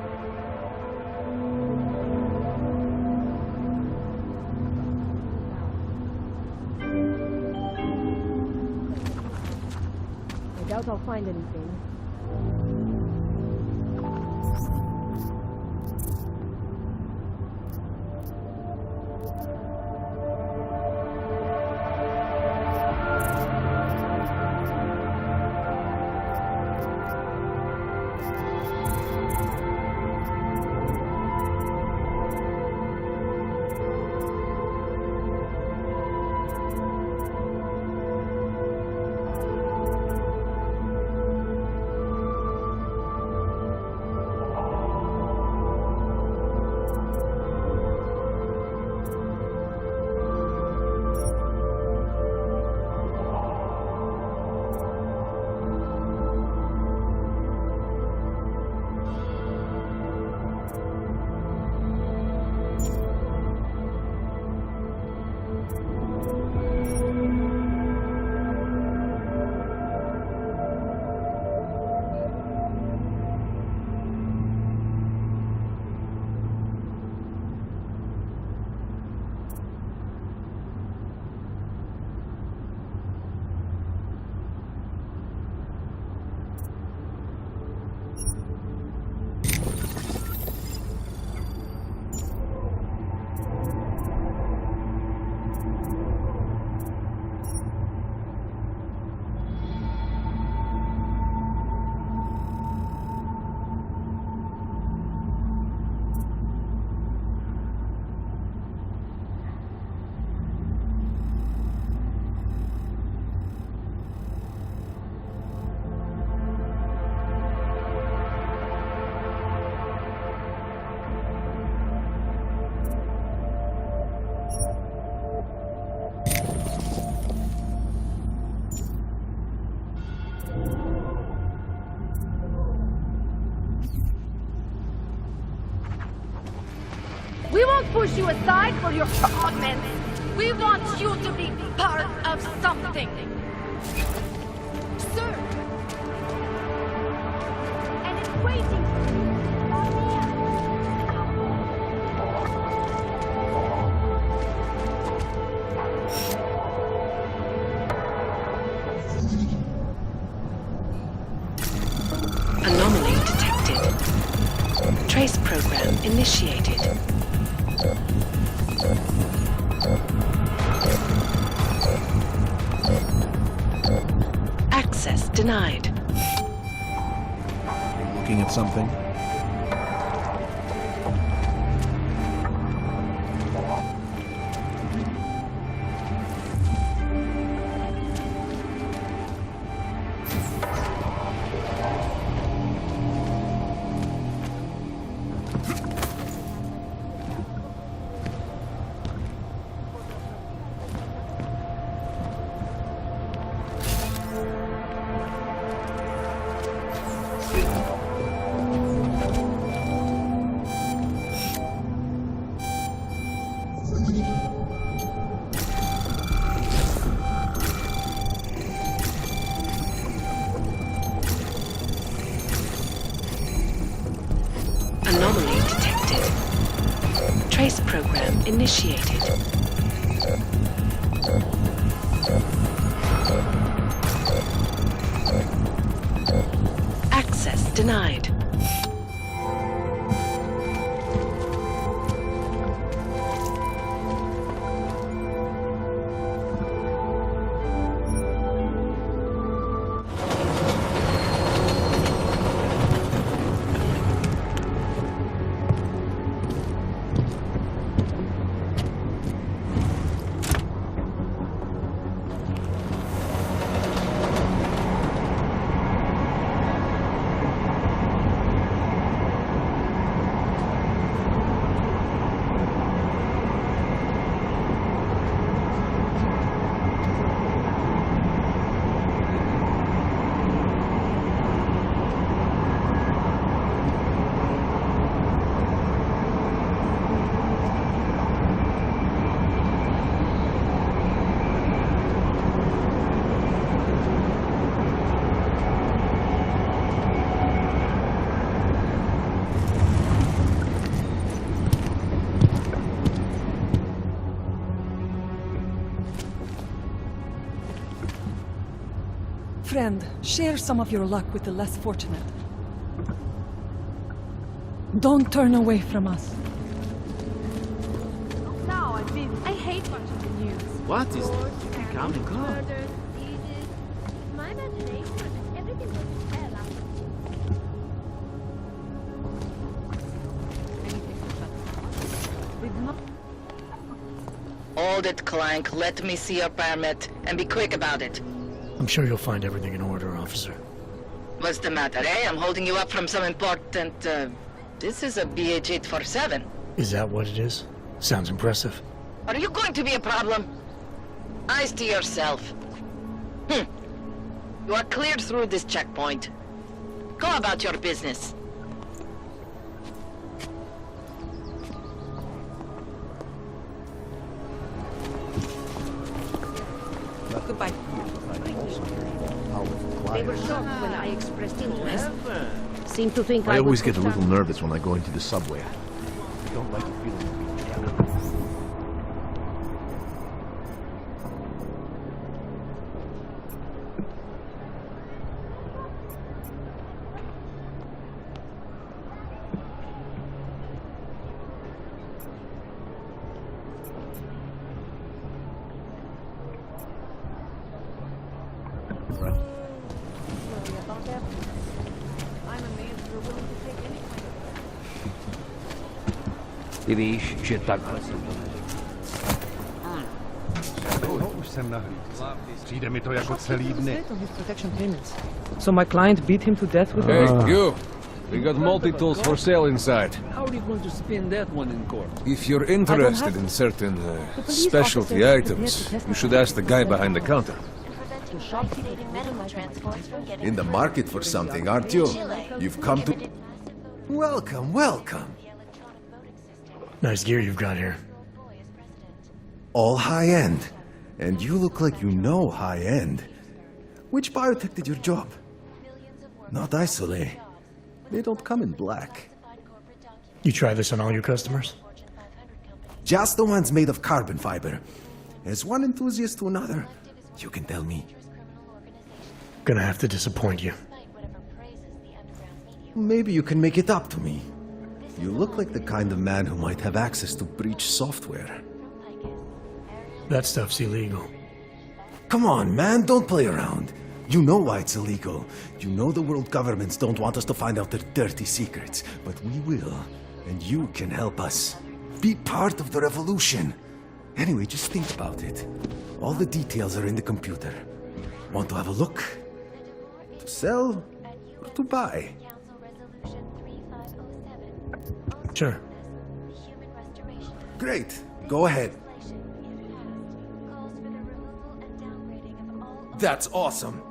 I doubt I'll find anything. We won't push you aside for your augments. We want you to be part of something. Sir! And it's waiting for you. Anomaly detected. Trace program initiated. Access denied. Looking at something? Anomaly detected. Trace program initiated. Access denied. friend, share some of your luck with the less fortunate. Don't turn away from us. Now I'm busy. I hate watching the news. What is this? Becoming God. Murders, diseases. My imagination, everything goes to hell after. Hold it, Clank. Let me see your permit, and be quick about it. I'm sure you'll find everything in order, officer. What's the matter, eh? I'm holding you up from some important, This is a BH-847. Is that what it is? Sounds impressive. Are you going to be a problem? Eyes to yourself. You are cleared through this checkpoint. Go about your business. Goodbye. They were shocked when I expressed interest. Seemed to think I I always would get a little nervous when I go into the subway. I don't like the feeling of being together. Ty víš, že takhle se To už jsem nahlídl. Přijde mi to jako celý dny. So my client beat him to death with Hey, you! We got multi-tools for sale inside. How are you going to spin that one in court? If you're interested in certain specialty items, you should ask the guy behind the counter. In the market for something, aren't you? You've come to... Welcome, welcome. Nice gear you've got here. All high-end. And you look like you know high-end. Which biotech did your job? Not Isolate. They don't come in black. You try this on all your customers? Just the ones made of carbon fiber. As one enthusiast to another, you can tell me. Gonna have to disappoint you. Maybe you can make it up to me. You look like the kind of man who might have access to breach software. That stuff's illegal. Come on, man, don't play around. You know why it's illegal. You know the world governments don't want us to find out their dirty secrets. But we will, and you can help us. Be part of the revolution. Anyway, just think about it. All the details are in the computer. Want to have a look? To sell or to buy? Sure. Great. Go ahead. That's awesome.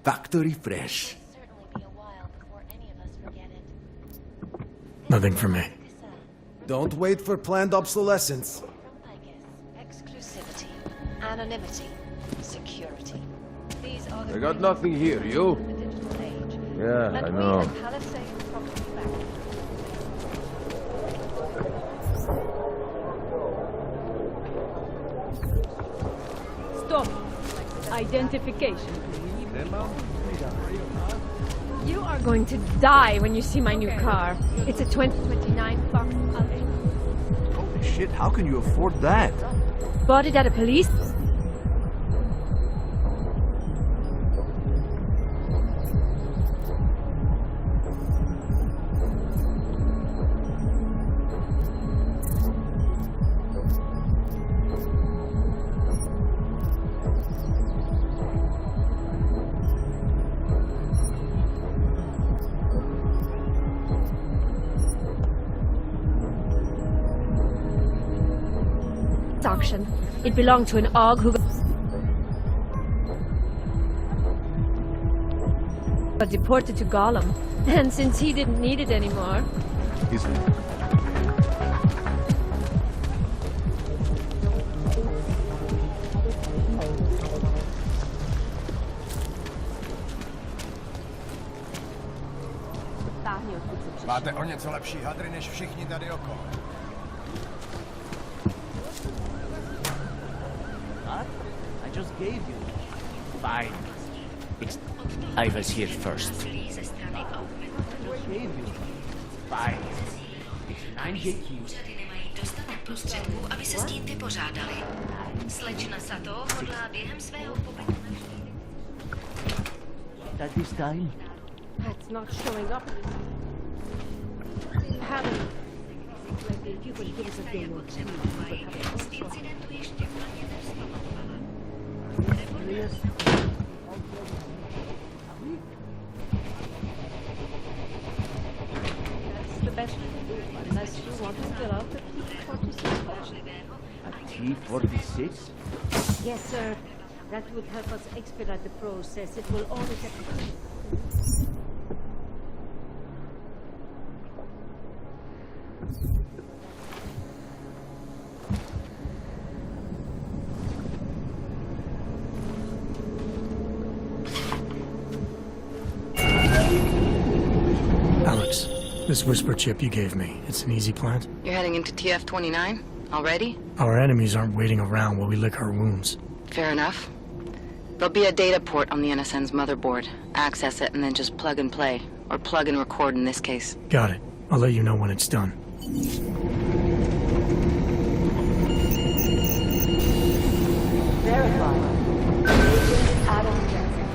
Factory fresh. Nothing for me. Don't wait for planned obsolescence. Exclusivity Anonymity. Security. These are the I got nothing here, you? of the digital age. Yeah, And I we know. at Palisade property back. Stop. Identification, please. You are going to die when you see my new car. It's a 2029 Fox Palisade. Holy shit, how can you afford that? Bought it at a police. Auction. It belonged to an Og who got deported to Gollum. And since he didn't need it anymore, Máte o něco lepší hadry než všichni tady okolo. What? I just gave you. Fine. I was here first. I just gave you. Fine. It's 9 JQ. Nemají dostatek prostředků, aby se s tím vypořádali. Slečna Sato hodlá během svého pobytu That this time? that's not showing up. Harry, if you could give us a day or two, z incidentu ještě plně nevzpamatovala. that's the best you can do, unless you want to fill out the T-46 form. A T-46? Yes, sir. That would help us expedite the process. It will only take... Alex, this whisper chip you gave me, it's an easy plant? You're heading into TF-29? Already? Our enemies aren't waiting around while we lick our wounds. Fair enough. There'll be a data port on the NSN's motherboard. Access it and then just plug and play. Or plug and record in this case. Got it. I'll let you know when it's done. Verify. Adam Johnson.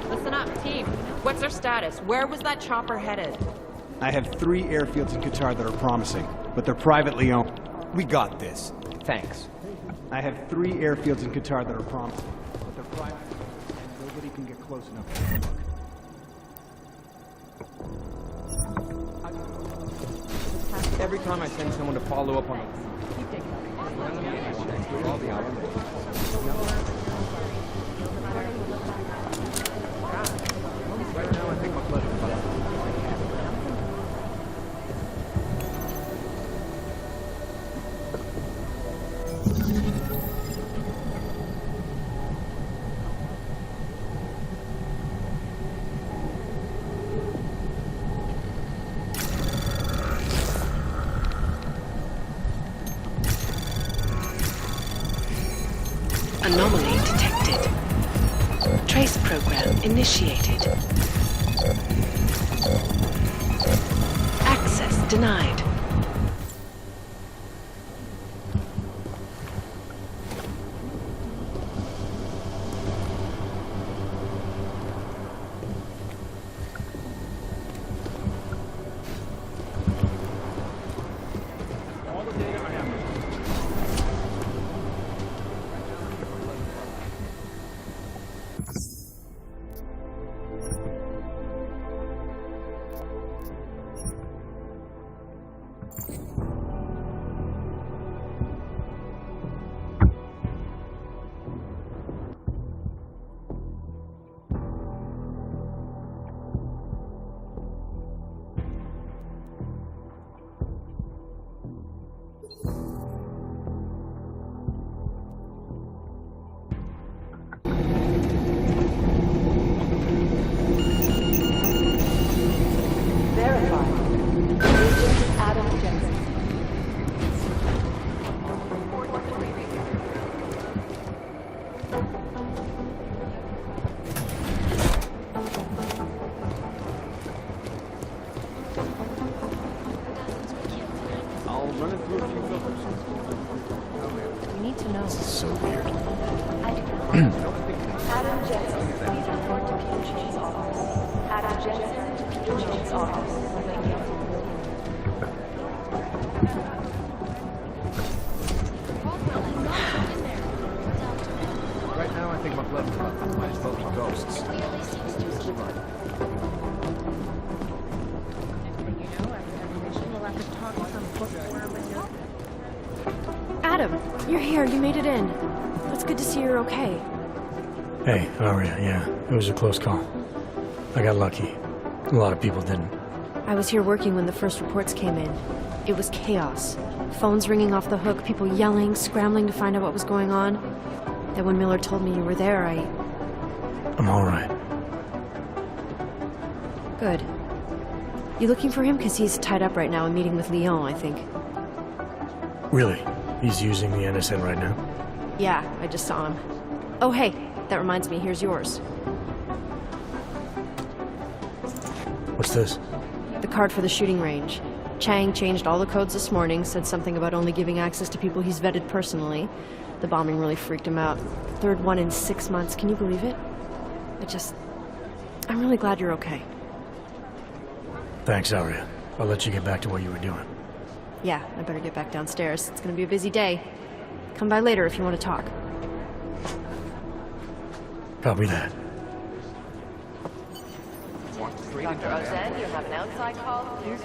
Listen up, team. What's our status? Where was that chopper headed? I have 3 airfields in Qatar that are promising, but they're privately owned. We got this. Thanks. I have 3 airfields in Qatar that are promising, but they're private, and nobody can get close enough to look. Pass Every time I send someone to follow up on a... all the hours. Right now, I think my pleasure. Anomaly detected. Trace program initiated. Access denied. Adam, you're here. You made it in. It's good to see you're okay. Hey, Aria, yeah. It was a close call. I got lucky. A lot of people didn't. I was here working when the first reports came in. It was chaos. Phones ringing off the hook, people yelling, scrambling to find out what was going on. Then when Miller told me you were there, I'm all right. Good. You looking for him? Because he's tied up right now and meeting with Leon, I think. Really? He's using the NSN right now? Yeah, I just saw him. Oh, hey, that reminds me, here's yours. What's this? The card for the shooting range. Chang changed all the codes this morning, said something about only giving access to people he's vetted personally. The bombing really freaked him out. Third one in 6 months, can you believe it? I'm really glad you're okay. Thanks, Aria. I'll let you get back to what you were doing. Yeah, I better get back downstairs. It's gonna be a busy day. Come by later if you want to talk. Copy that. Dr. Rosen, you have an outside call. Please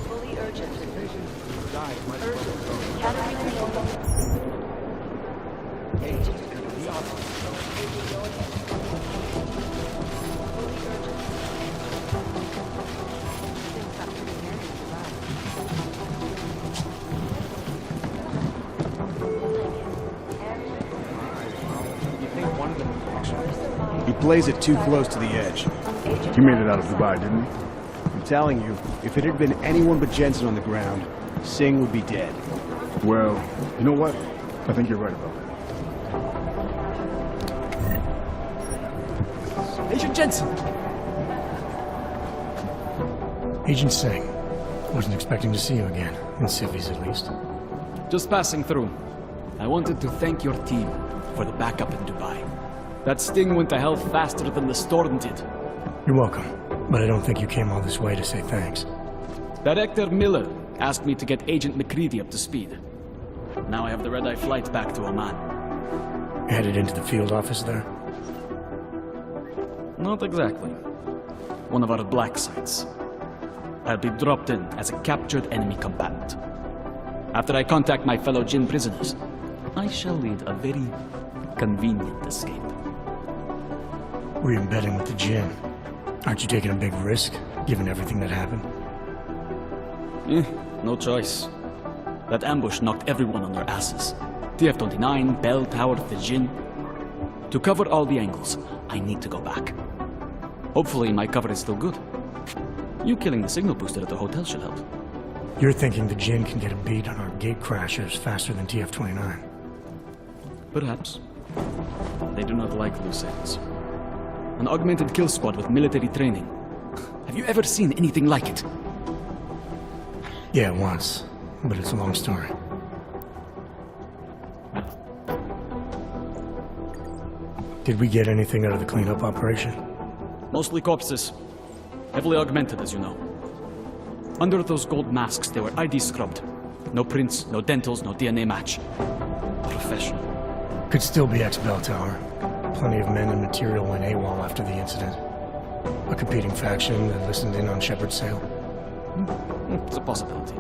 fully urgent. He plays it too close to the edge. He made it out of Dubai, didn't he? I'm telling you, if it had been anyone but Jensen on the ground, Singh would be dead. Well, you know what? I think you're right about that. Agent Jensen! Agent Singh. Wasn't expecting to see you again. In civvies, at least. Just passing through. I wanted to thank your team for the backup in Dubai. That sting went to hell faster than the storm did. You're welcome. But I don't think you came all this way to say thanks. Director Miller asked me to get Agent McCready up to speed. Now I have the red-eye flight back to Oman. Headed into the field office there? Not exactly. One of our black sites. I'll be dropped in as a captured enemy combatant. After I contact my fellow Jinn prisoners, I shall lead a very convenient escape. We're embedding with the Jinn. Aren't you taking a big risk, given everything that happened? No choice. That ambush knocked everyone on their asses. TF-29, Bell Tower, the Jinn. To cover all the angles, I need to go back. Hopefully my cover is still good. You killing the signal booster at the hotel should help. You're thinking the Jinn can get a beat on our gate crashers faster than TF-29? Perhaps. They do not like loose ends. An augmented kill squad with military training. Have you ever seen anything like it? Yeah, once. But it's a long story. Did we get anything out of the cleanup operation? Mostly corpses. Heavily augmented, as you know. Under those gold masks, they were ID scrubbed. No prints, no dentals, no DNA match. Professional. Could still be ex-Bell Tower. Plenty of men and material went AWOL after the incident. A competing faction that listened in on Shepard's sale. It's a possibility.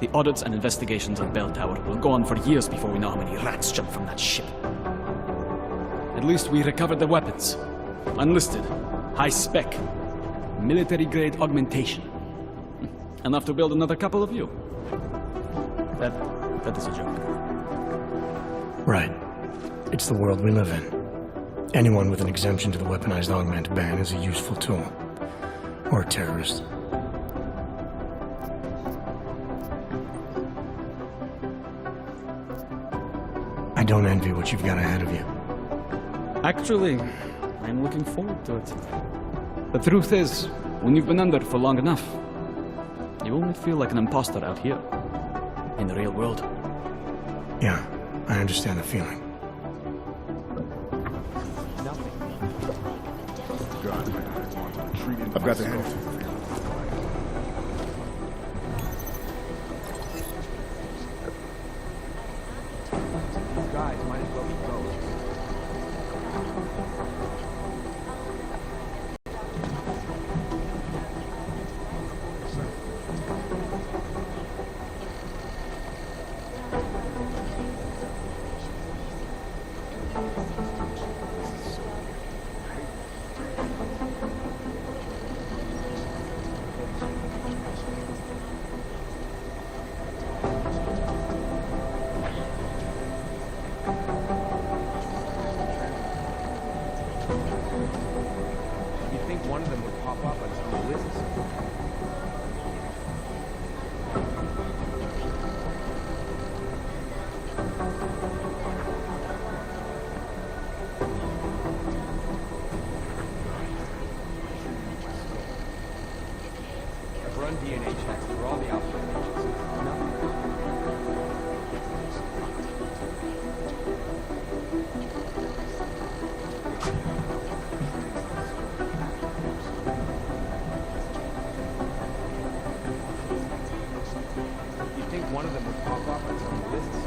The audits and investigations on Bell Tower will go on for years before we know how many rats jumped from that ship. At least we recovered the weapons. Unlisted. High spec. Military-grade augmentation. Enough to build another couple of you. That is a joke. Right. It's the world we live in. Anyone with an exemption to the weaponized augment ban is a useful tool. Or a terrorist. I don't envy what you've got ahead of you. Actually, I'm looking forward to it. The truth is, when you've been under for long enough, you only feel like an imposter out here, in the real world. Yeah, I understand the feeling. I've got to hand it to you. These guys might as well be ghosts. One of them would pop up on some lists. I've run DNA checks for all the outbreak agencies. Nothing. One of them would pop up on some lists.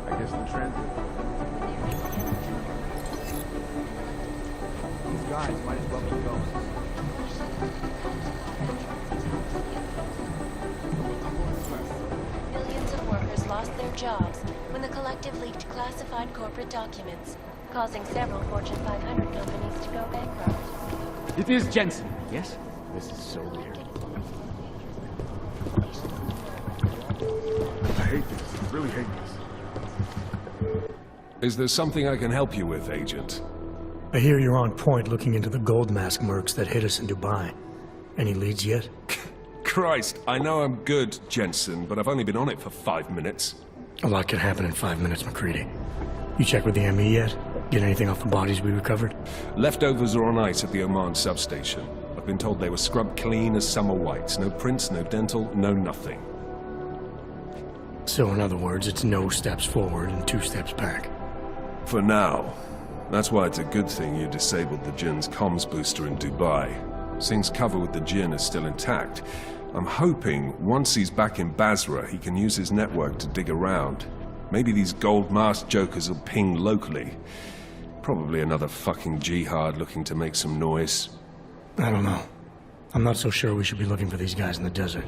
I guess the transit. These guys might as well be ghosts. jobs when the collective leaked classified corporate documents, causing several Fortune 500 companies to go bankrupt. It is Jensen, yes? This is so weird. I hate this. I really hate this. Is there something I can help you with, Agent? I hear you're on point looking into the gold mask mercs that hit us in Dubai. Any leads yet? Christ, I know I'm good, Jensen, but I've only been on it for 5 minutes. A lot can happen in 5 minutes, McCready. You checked with the ME yet? Get anything off the bodies we recovered? Leftovers are on ice at the Oman substation. I've been told they were scrubbed clean as summer whites. No prints, no dental, no nothing. So in other words, it's no steps forward and 2 steps back. For now. That's why it's a good thing you disabled the Jinn's comms booster in Dubai. Singh's cover with the Jinn is still intact. I'm hoping once he's back in Basra, he can use his network to dig around. Maybe these gold mask jokers will ping locally. Probably another fucking jihad looking to make some noise. I don't know. I'm not so sure we should be looking for these guys in the desert.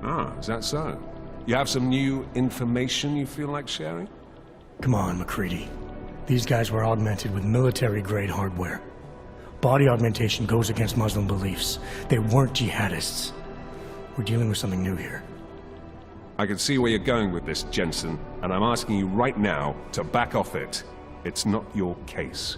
Ah, is that so? You have some new information you feel like sharing? Come on, McCready. These guys were augmented with military-grade hardware. Body augmentation goes against Muslim beliefs. They weren't jihadists. We're dealing with something new here. I can see where you're going with this, Jensen, and I'm asking you right now to back off it. It's not your case.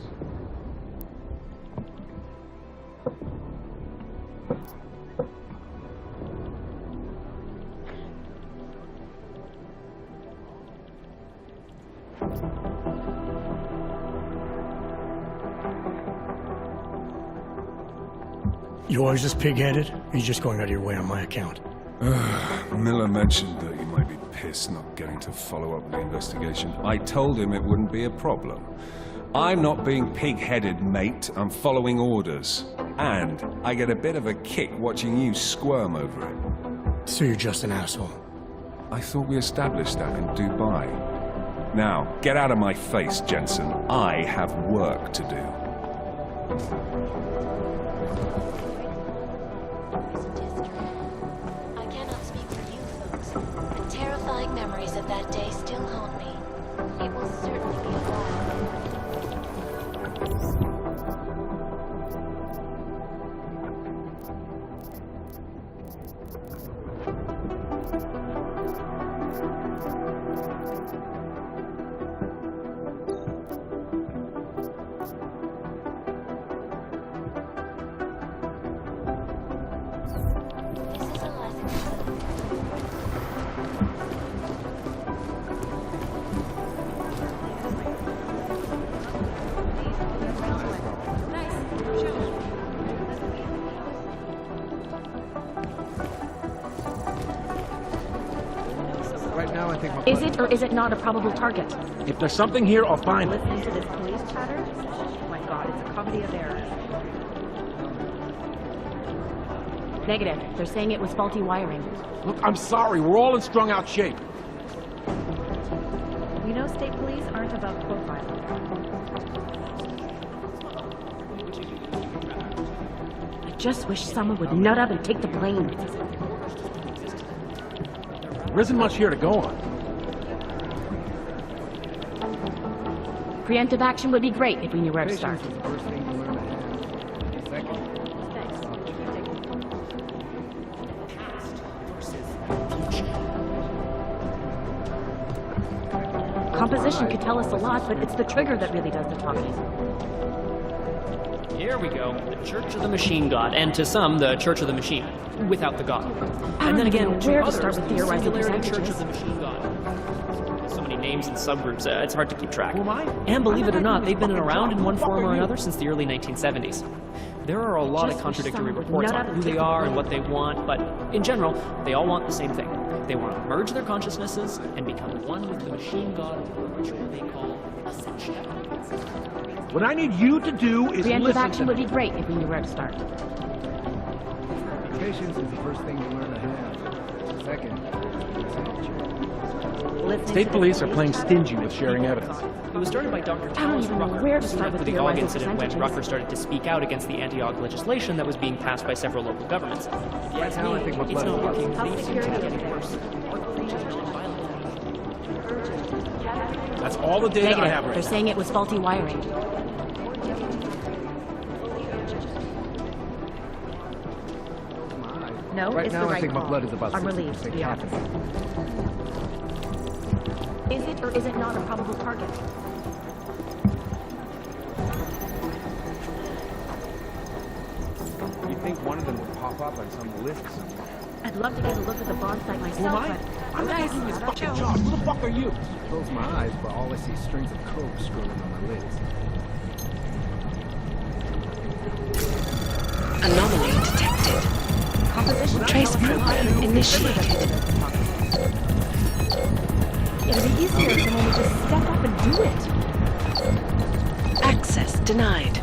You always this pig-headed? Or are you just going out of your way on my account? Miller mentioned that you might be pissed not getting to follow up the investigation. I told him it wouldn't be a problem. I'm not being pig-headed, mate. I'm following orders. And I get a bit of a kick watching you squirm over it. So you're just an asshole? I thought we established that in Dubai. Now, get out of my face, Jensen. I have work to do. I cannot speak for you folks, but terrifying memories of that day still haunt me. It will certainly be a while. Is it or is it not a probable target? If there's something here, I'll find it. Listening to this police chatter? Oh my god, it's a comedy of errors. Negative. They're saying it was faulty wiring. Look, I'm sorry. We're all in strung-out shape. We know state police aren't above profiling. I just wish someone would nut up and take the blame. There isn't much here to go on. Preemptive action would be great if we knew where to start. Composition could tell us a lot, but it's the trigger that really does the talking. Here we go. The Church of the Machine God, and to some, the Church of the Machine, without the God. And then again, where to to start others, with the theorizing singular percentages? Church of the Machine God. So many names and subgroups, it's hard to keep track. Who am I? And believe it or not, they've been around in one form or another since the early 1970s. There are a lot of contradictory reports on who they are and what they want, but in general, they all want the same thing. They want to merge their consciousnesses and become one with the machine god through a ritual they call ascension. What I need you to do is Preemptive listen action to would be great if we knew where to start. Patience is the first thing you learn to have. Second, State police are playing stingy with sharing evidence. It was started by Dr. I don't Thomas even know Rucker where to soon start after with the AUG theorizing incident when percentages. Rucker started to speak out against the anti-AUG legislation that was being passed by several local governments. Right now, I think we're It's not blessed. working. House Things seem to be security. getting worse. Our creatures are non-violent. That's all the data I Negative. have right They're now. saying it was faulty wiring. No, Right it's now, the I right think my call. blood is about I'm 60% relieved. The Catholic. opposite. Is it or is it not a probable target? You'd think one of them would pop up on some list somewhere. I'd love to get a look at the bomb site myself, am I? but I'm not guys, taking this I don't fucking know. job. Who the fuck are you? Close my eyes, but all I see is strings of code scrolling on my lids. Anomaly detected. Trace program initiated. It'd be easier if someone would just step up and do it. Access denied.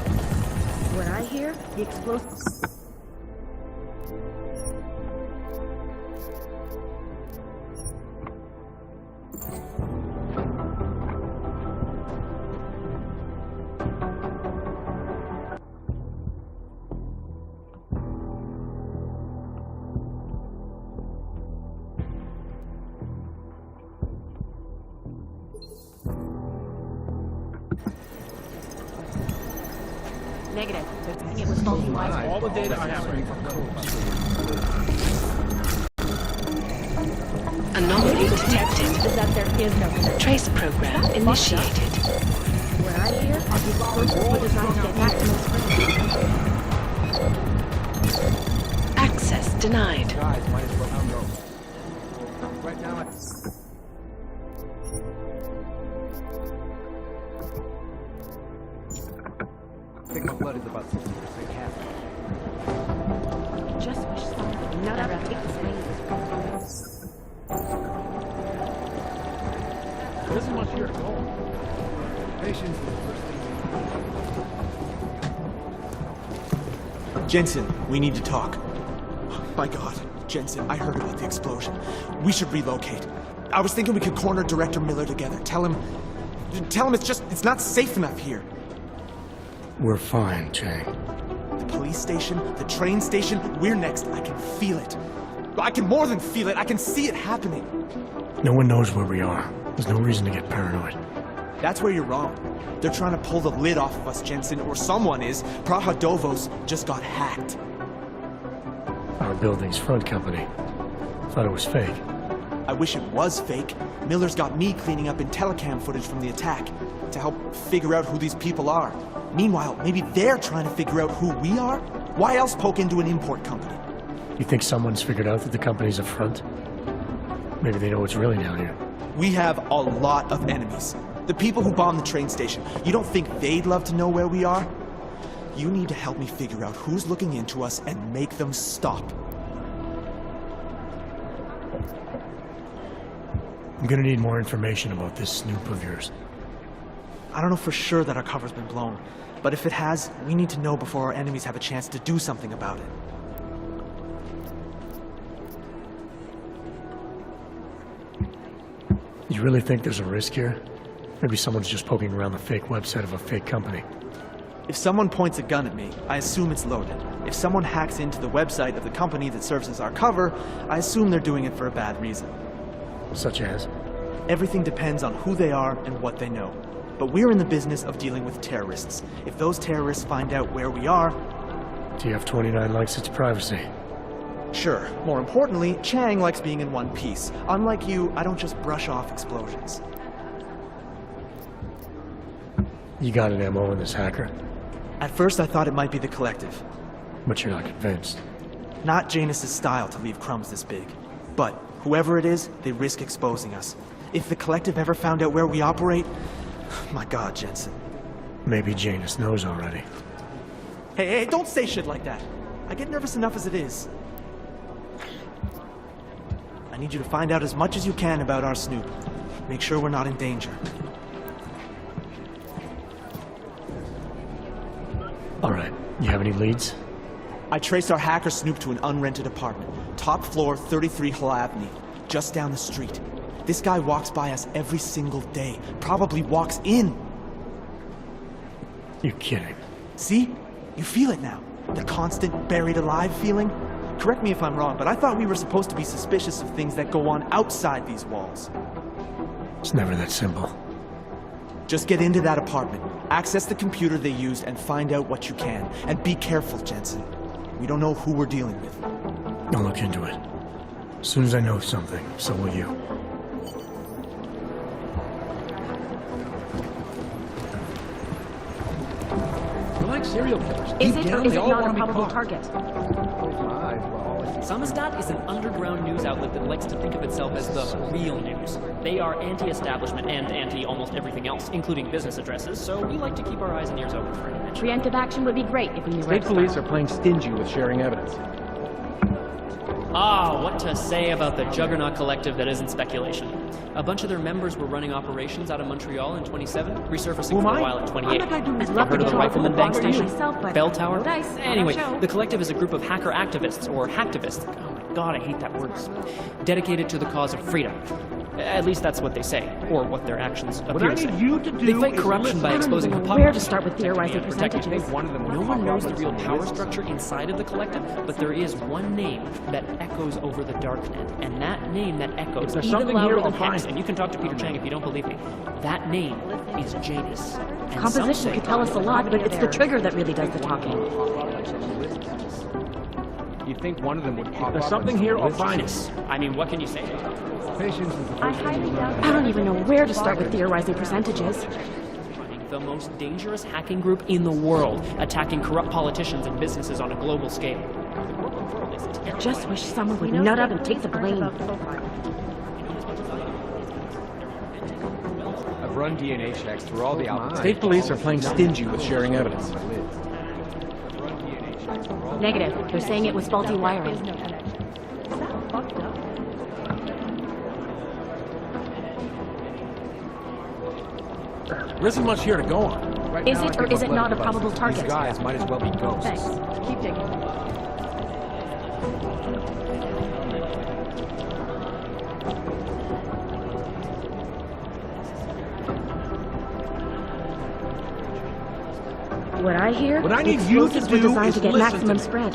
What I hear, the explosive. Negative. They're saying it was faulty wiring. All the data I have right now. Anomaly detected. Is that there is no connection. Trace program initiated. What I hear, the explosive was designed to get maximum speed. Access denied. Guys, might as well now go. Right now, I think my blood is about 60% Catholic. Just wish someone would not have to explain this problem. There isn't much here to go. Patience is the first thing. Jensen, we need to talk. My God, Jensen, I heard about the explosion. We should relocate. I was thinking we could corner Director Miller together. Tell him it's not safe enough here. We're fine, Chang. The police station, the train station, we're next. I can feel it. I can more than feel it. I can see it happening. No one knows where we are. There's no reason to get paranoid. That's where you're wrong. They're trying to pull the lid off of us, Jensen, or someone is. Praha Dovos just got hacked. Our building's front company. Thought it was fake. I wish it was fake. Miller's got me cleaning up IntelliCam footage from the attack to help figure out who these people are. Meanwhile, maybe they're trying to figure out who we are? Why else poke into an import company? You think someone's figured out that the company's a front? Maybe they know what's really down here. We have a lot of enemies. The people who bombed the train station. You don't think they'd love to know where we are? You need to help me figure out who's looking into us and make them stop. I'm gonna need more information about this snoop of yours. I don't know for sure that our cover's been blown, but if it has, we need to know before our enemies have a chance to do something about it. You really think there's a risk here? Maybe someone's just poking around the fake website of a fake company. If someone points a gun at me, I assume it's loaded. If someone hacks into the website of the company that serves as our cover, I assume they're doing it for a bad reason. Such as? Everything depends on who they are and what they know. But we're in the business of dealing with terrorists. If those terrorists find out where we are... TF-29 likes its privacy. Sure. More importantly, Chang likes being in one piece. Unlike you, I don't just brush off explosions. You got an MO in this hacker? At first I thought it might be the Collective. But you're not convinced. Not Janus's style to leave crumbs this big. But whoever it is, they risk exposing us. If the Collective ever found out where we operate... My God, Jensen. Maybe Janus knows already. Hey, don't say shit like that. I get nervous enough as it is. I need you to find out as much as you can about our snoop. Make sure we're not in danger. All right. You have any leads? I traced our hacker snoop to an unrented apartment. Top floor, 33 Hlavny. Just down the street. This guy walks by us every single day. Probably walks in. You're kidding. See? You feel it now. The constant buried alive feeling. Correct me if I'm wrong, but I thought we were supposed to be suspicious of things that go on outside these walls. It's never that simple. Just get into that apartment, access the computer they used, and find out what you can. And be careful, Jensen. We don't know who we're dealing with. I'll look into it. As soon as I know something, so will you. They're like serial killers. Is Deep it down, or is they it all not want a to be probable caught. target? Samizdat is an underground news outlet that likes to think of itself as the real news. They are anti-establishment and anti-almost everything else, including business addresses, so we like to keep our eyes and ears open for it. Preemptive action would be great if we knew State police are playing stingy with sharing evidence. Ah, what to say about the Juggernaut Collective that isn't speculation. A bunch of their members were running operations out of Montreal in 27, resurfacing for a while at 28. I've heard of the Rifleman Bank Station? Bell Tower? Anyway, the Collective is a group of hacker activists, or hacktivists. Oh my god, I hate that word. Dedicated to the cause of freedom. At least that's what they say, or what their actions appear to say. They fight corruption by exposing hypocrisy. Where to start with theorizing percentages? No one knows the real power structure inside of the Collective, but there is one name that echoes over the darknet, and that name that echoes There's even something louder here than I'll find. Hex, and you can talk to Peter Chang if you don't believe me. That name is Janus. And some Composition say- could tell us a lot, but it's the trigger that really does the talking. You'd think one of them would pop There's up something on here some I'll list. find it. I mean, what can you say? Patience is the I don't even know where to start with theorizing percentages. The most dangerous hacking group in the world, attacking corrupt politicians and businesses on a global scale. I just wish someone would nut up and take the blame. I've run DNA checks through all the outlets. State police are playing stingy with sharing evidence. Negative. They're saying it was faulty wiring. There isn't much here to go on. Right Is now, I it or think is it what's not a left of probable us- target? These guys might as well be ghosts. Thanks. Keep digging. What I hear, What I the need you to explosives were do designed is to get listen maximum to me. spread.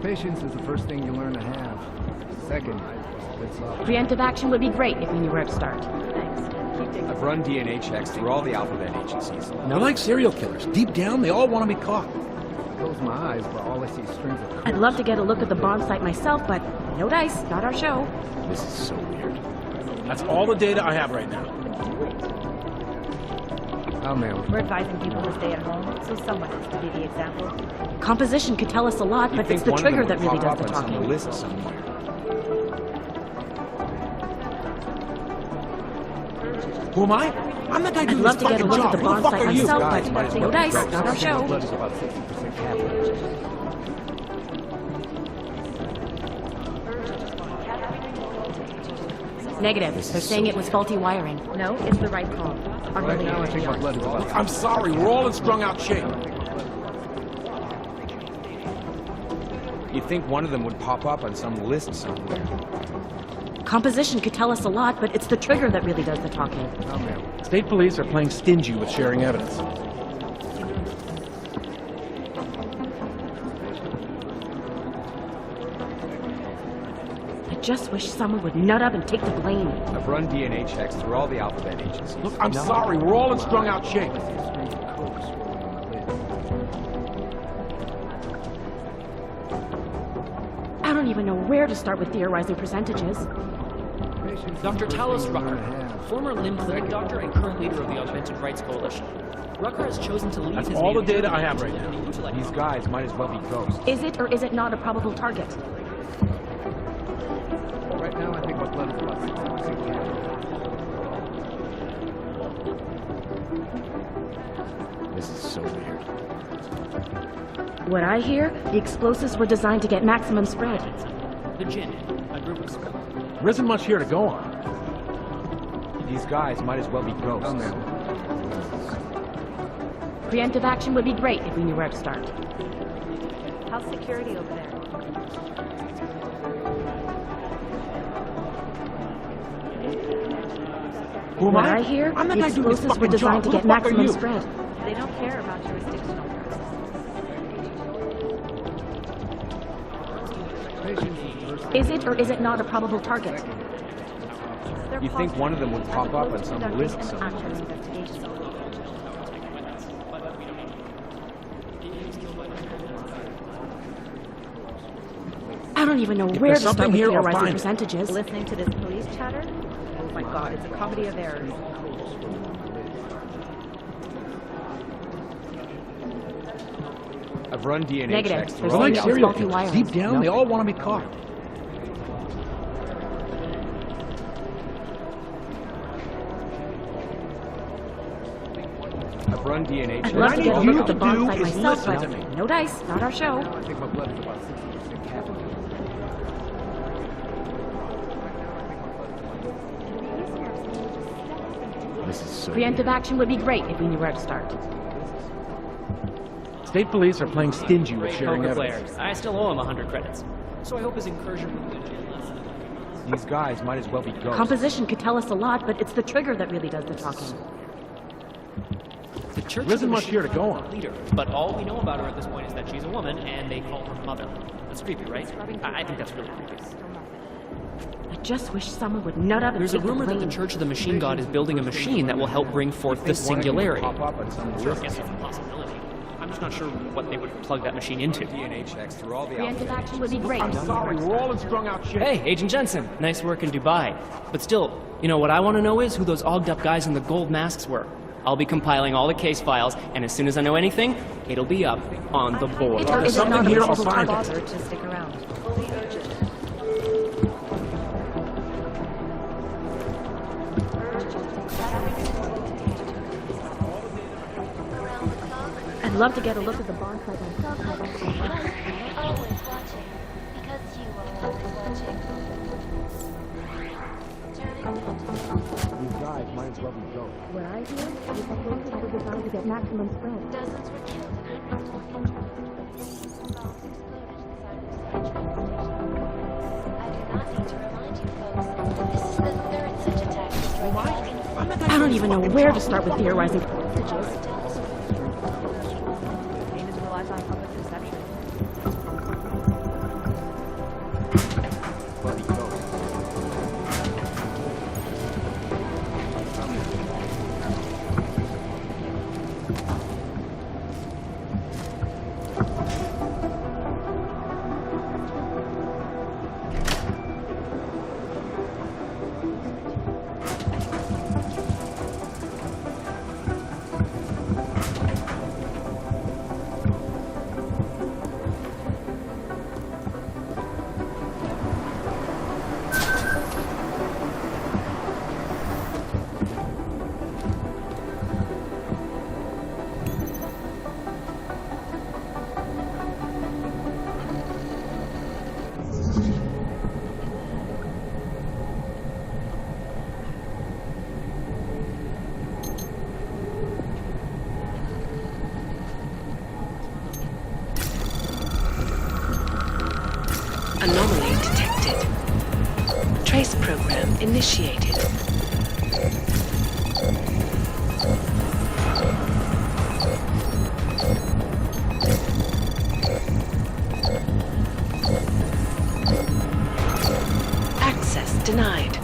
Patience is the first thing you learn to have. Second, it's love. Preemptive action would be great if we knew where to start. I've run DNA checks through all the alphabet agencies. They're like serial killers. Deep down, they all want to be caught. Close my eyes, but all I see is strings of I'd love to get a look at the bomb site myself, but no dice, not our show. This is so weird. That's all the data I have right now. Oh, man. We're advising people to stay at home, so someone has to be the example. Composition could tell us a lot, but it's the trigger that really does the talking. List somewhere. Who am I? I'm the guy I'd doing love this to get a fucking look at job. the Who bomb fuck site are you? myself, Guys, might as but well no be dice, ghosts. not our show. Blood is about 60% capital. Negative. They're saying it was faulty wiring. No, it's the right call. Our Right now, I think my blood is about I'm sorry, we're all in strung out shape. You'd think one of them would pop up on some list somewhere. Composition could tell us a lot, but it's the trigger that really does the talking. Oh, man. State police are playing stingy with sharing evidence. I just wish someone would nut up and take the blame. I've run DNA checks through all the alphabet agencies. Look, I'm sorry, we're all in strung out shape. I don't even know where to start with theorizing percentages. Dr. Talos Rucker, former limb clinic doctor and current leader of the Augmented Rights Coalition. Rucker has chosen to leave That's his all the native data I have Germany right now. to let These guys might as well be ghosts. Is it or is it not a probable target? Right now, I think my blood is about 60% capital. This is so weird. What I hear, the explosives were designed to get maximum spread. The Jinn, a group of There isn't much here to go on. These guys might as well be ghosts. Oh, man. Preemptive action would be great if we knew where to start. How's security over there? Who am What I? I hear, I'm the the guy doing this explosives were fucking designed job. to Who the get fuck are maximum you? spread. They don't care about jurisdictional processes. Is it or is it not a probable target? You'd think one of them would pop up on some list somewhere. I don't even know If where there's to start something with here, I'll theorizing find it. percentages. Listening to this police chatter? Oh my god, it's a comedy of errors. I've run DNA Negative. checks. There's They're like something serial faulty killers. wiring. Deep down, they all want to be caught. I've run DNA checks. I'd love to get a All look you at the have to bomb do site is myself, listen to but me. no dice, not our show. I think my blood is about 60% caffeine. This is so Preemptive action would be great if we knew where to start. State police are playing stingy with Great sharing poker evidence. player. I still owe him 100 credits. So I hope his incursion will be These guys might as well be ghosts. Composition could tell us a lot, but it's the trigger that really does the talking. The church There isn't much here to go on. leader, but all we know about her at this point is that she's a woman and they call her mother. That's creepy, right? I think that's really creepy. I just wish someone would nut up and There's a take the rumor that the blame. Church of the Machine God is building a machine that will help bring forth the singularity. Pop up on some Sure, I list guess it's a possibility. I'm just not sure what they would plug that machine into. DNA checks through all the Preemptive action would be great. I'm sorry, we're all in strung out shit. Hey, Agent Jensen, nice work in Dubai. But still, you know what I want to know is who those ogged up guys in the gold masks were. I'll be compiling all the case files, and as soon as I know anything, it'll be up on the board. There's something here, I'll find it. bother to stick around. I'd love to get a look at the bomb site myself. Always watching. Because you are always watching. These guys might as well be ghosts. What I hear is that those were designed to get maximum spread. Dozens were killed and hundreds were injured. Bombs exploded inside the station. I do not need to remind you folks, this is the third such attack destroyed. I don't even know where to start with theorizing percentages. relies on public perception. Anomaly detected. Trace program initiated. Access denied.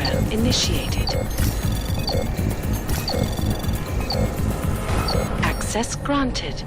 program initiated. Access granted.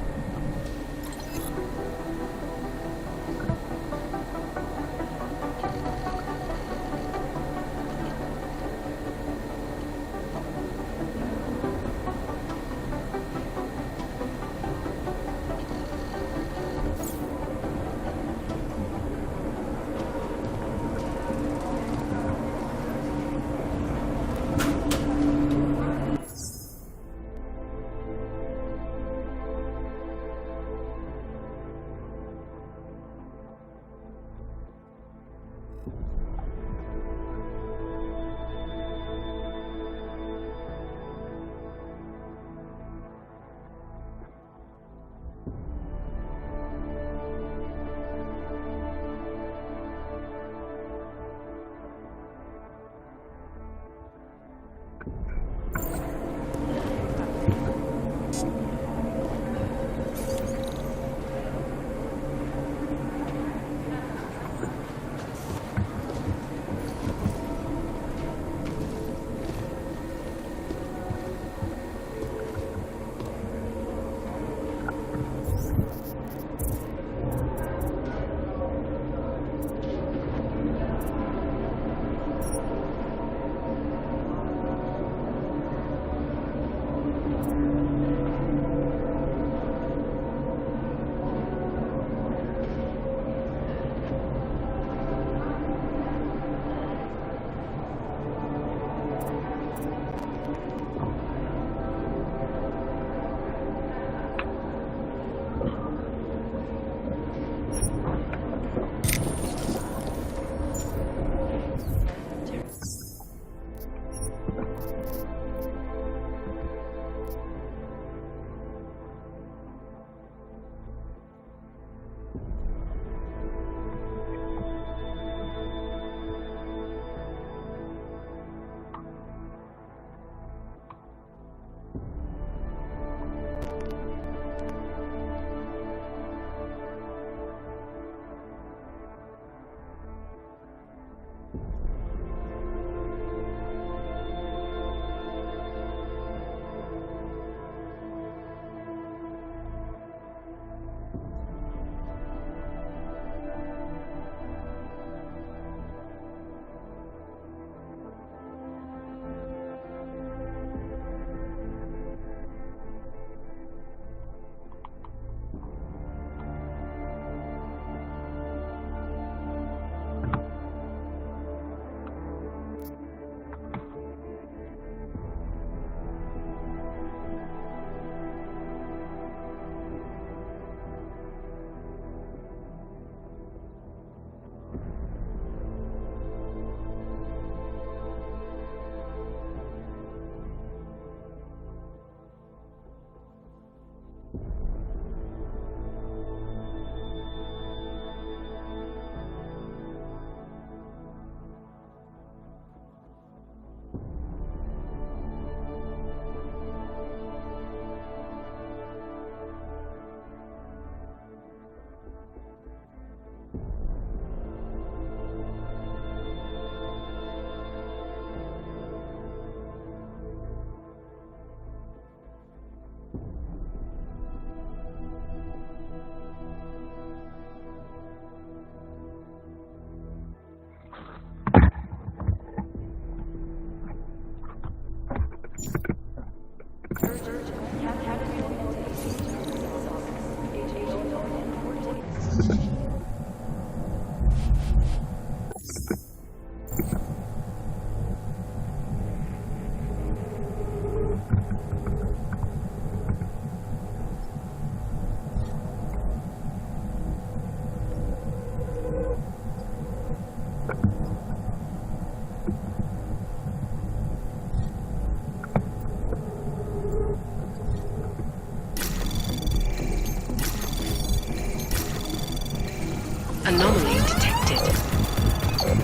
Anomaly detected.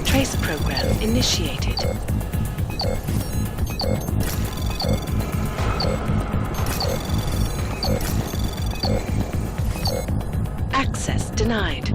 Trace program initiated. Access denied.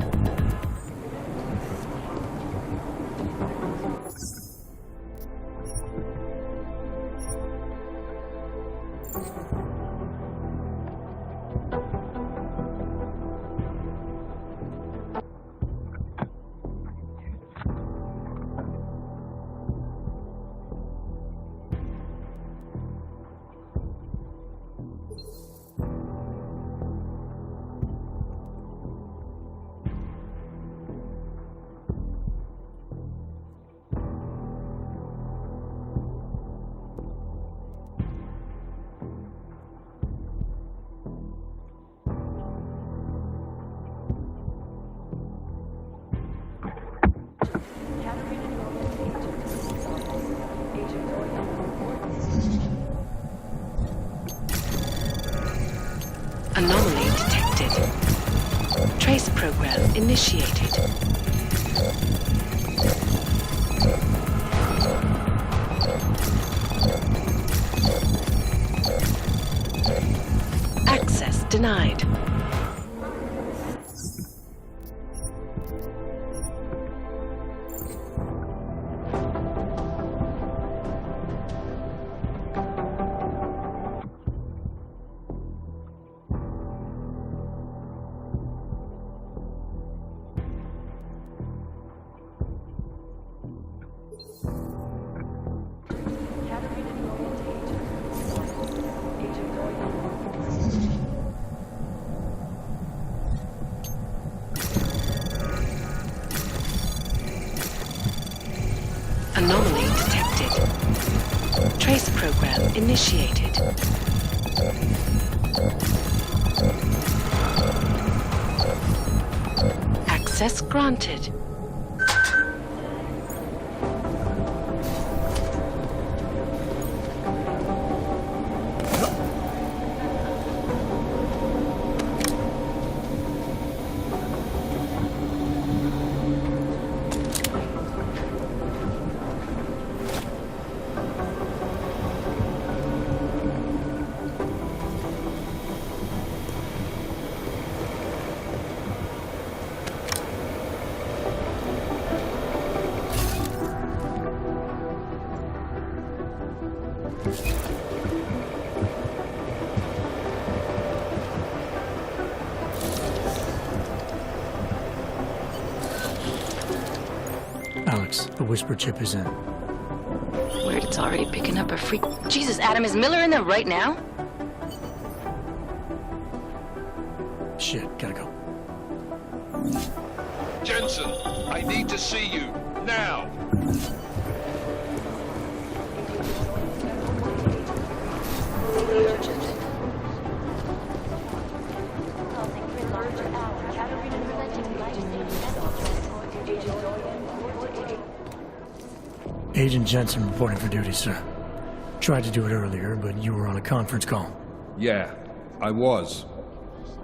Anomaly detected. Trace program initiated. Access denied. Anomaly detected. Trace program initiated. Access granted. Alex, the whisper chip is in. Weird, it's already picking up a freak. Jesus, Adam, is Miller in there right now? Shit, gotta go. Jensen, I need to see you. Now! Agent Jensen reporting for duty, sir. Tried to do it earlier, but you were on a conference call. Yeah, I was.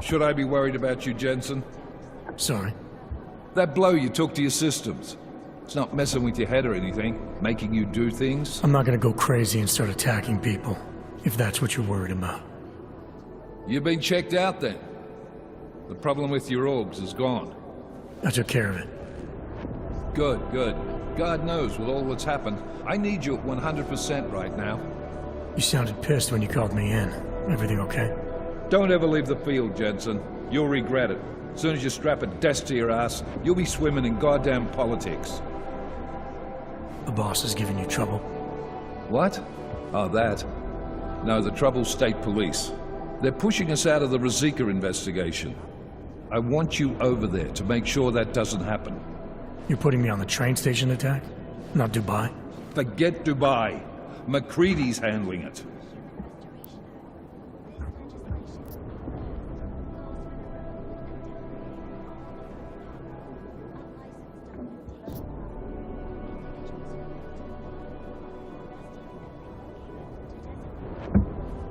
Should I be worried about you, Jensen? Sorry? That blow you took to your systems. It's not messing with your head or anything, making you do things. I'm not gonna go crazy and start attacking people, if that's what you're worried about. You've been checked out then. The problem with your orgs is gone. I took care of it. Good, good. God knows with all that's happened, I need you at 100% right now. You sounded pissed when you called me in. Everything okay? Don't ever leave the field, Jensen. You'll regret it. As soon as you strap a desk to your ass, you'll be swimming in goddamn politics. The boss is giving you trouble. What? Oh, that. No, the trouble's state police. They're pushing us out of the Rosika investigation. I want you over there to make sure that doesn't happen. You're putting me on the train station attack? Not Dubai? Forget Dubai. McCready's handling it.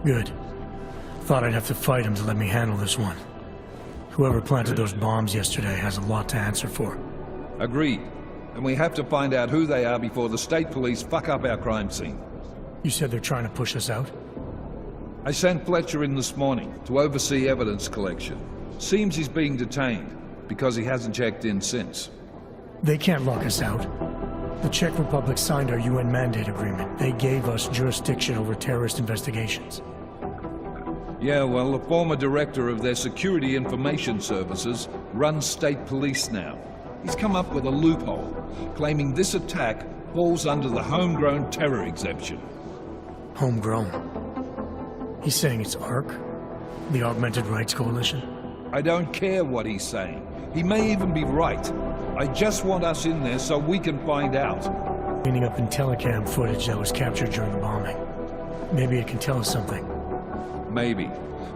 Good. Thought I'd have to fight him to let me handle this one. Whoever planted those bombs yesterday has a lot to answer for. Agreed. And we have to find out who they are before the state police fuck up our crime scene. You said they're trying to push us out? I sent Fletcher in this morning to oversee evidence collection. Seems he's being detained, because he hasn't checked in since. They can't lock us out. The Czech Republic signed our UN mandate agreement. They gave us jurisdiction over terrorist investigations. Yeah, well, the former director of their security information services runs state police now. He's come up with a loophole, claiming this attack falls under the homegrown terror exemption. Homegrown? He's saying it's ARC? The Augmented Rights Coalition? I don't care what he's saying. He may even be right. I just want us in there so we can find out. Cleaning up Intellicam footage that was captured during the bombing. Maybe it can tell us something. Maybe.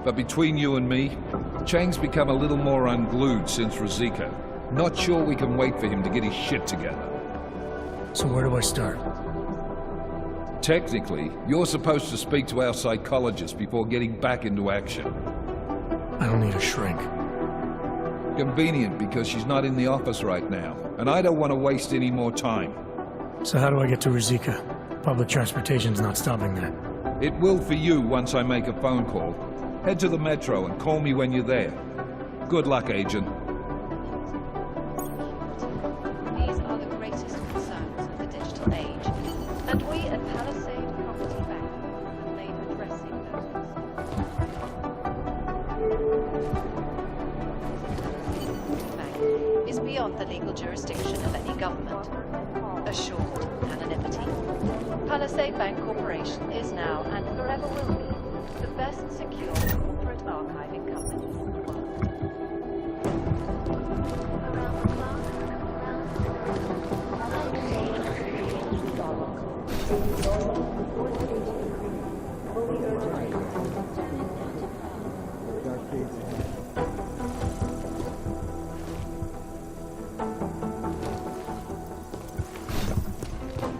But between you and me, Chang's become a little more unglued since Rosika. Not sure we can wait for him to get his shit together. So where do I start? Technically, you're supposed to speak to our psychologist before getting back into action. I don't need a shrink. Convenient, because she's not in the office right now, and I don't want to waste any more time. So how do I get to Ruzicka? Public transportation's not stopping that. It will for you once I make a phone call. Head to the metro and call me when you're there. Good luck, Agent. These are the greatest concerns of the digital age, and we at Palisade Property Bank have made addressing those concerns. Bank is beyond the legal jurisdiction of any government. Assured anonymity. Palisade Bank Corporation is now and forever will be the best secure corporate archiving company in the world.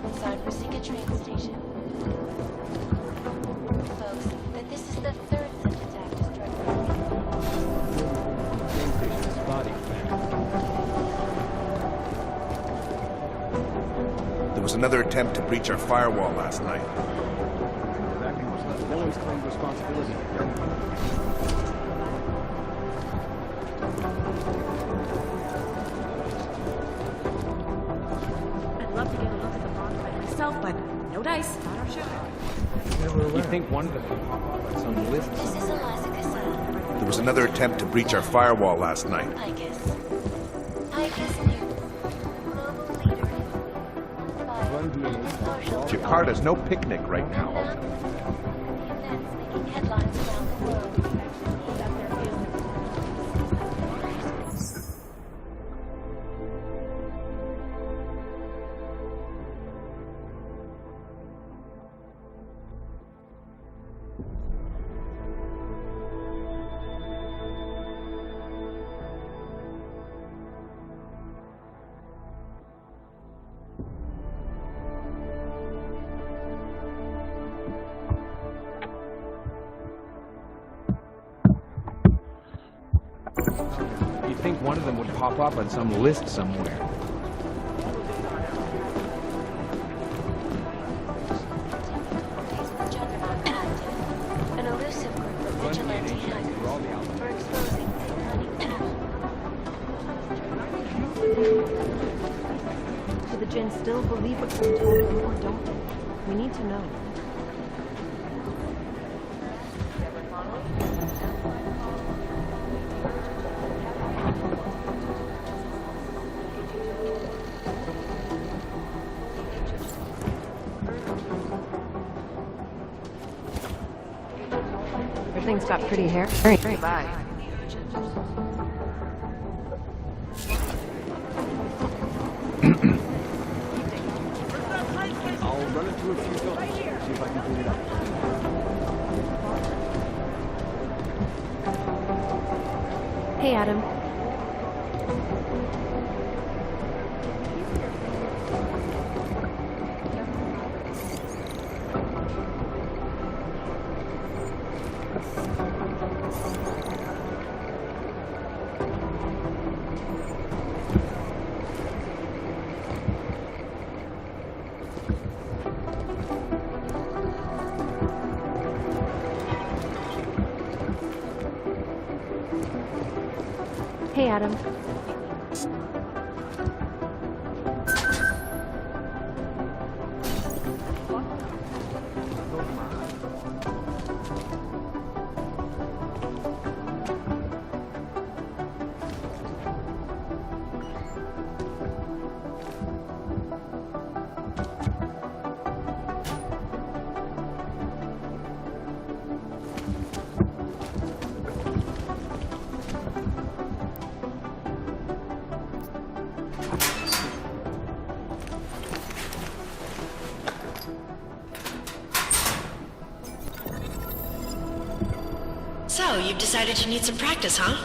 Inside Ruzicka train station. Folks, that this is the third such attack destroyed. There was another attempt to breach our firewall last night. No one's claimed responsibility. I'd love to get a look at the bond by myself, but no dice, not our show. You think one of them on some list? This is Eliza Cassell. There was another attempt to breach our firewall last night. Icus New. Global leader in social Jakarta's no picnic right now. events making headlines around the world. You think one of them would pop up on some list somewhere? An elusive group of vigilante hackers for exposing Do the Jinn still believe what we're told them, or don't they? We need to know. Everything's got pretty hair. Bye. I'll run it through a few filters, see if I can clean it up. Hey, Adam. Hey, Adam. So, you've decided you need some practice, huh?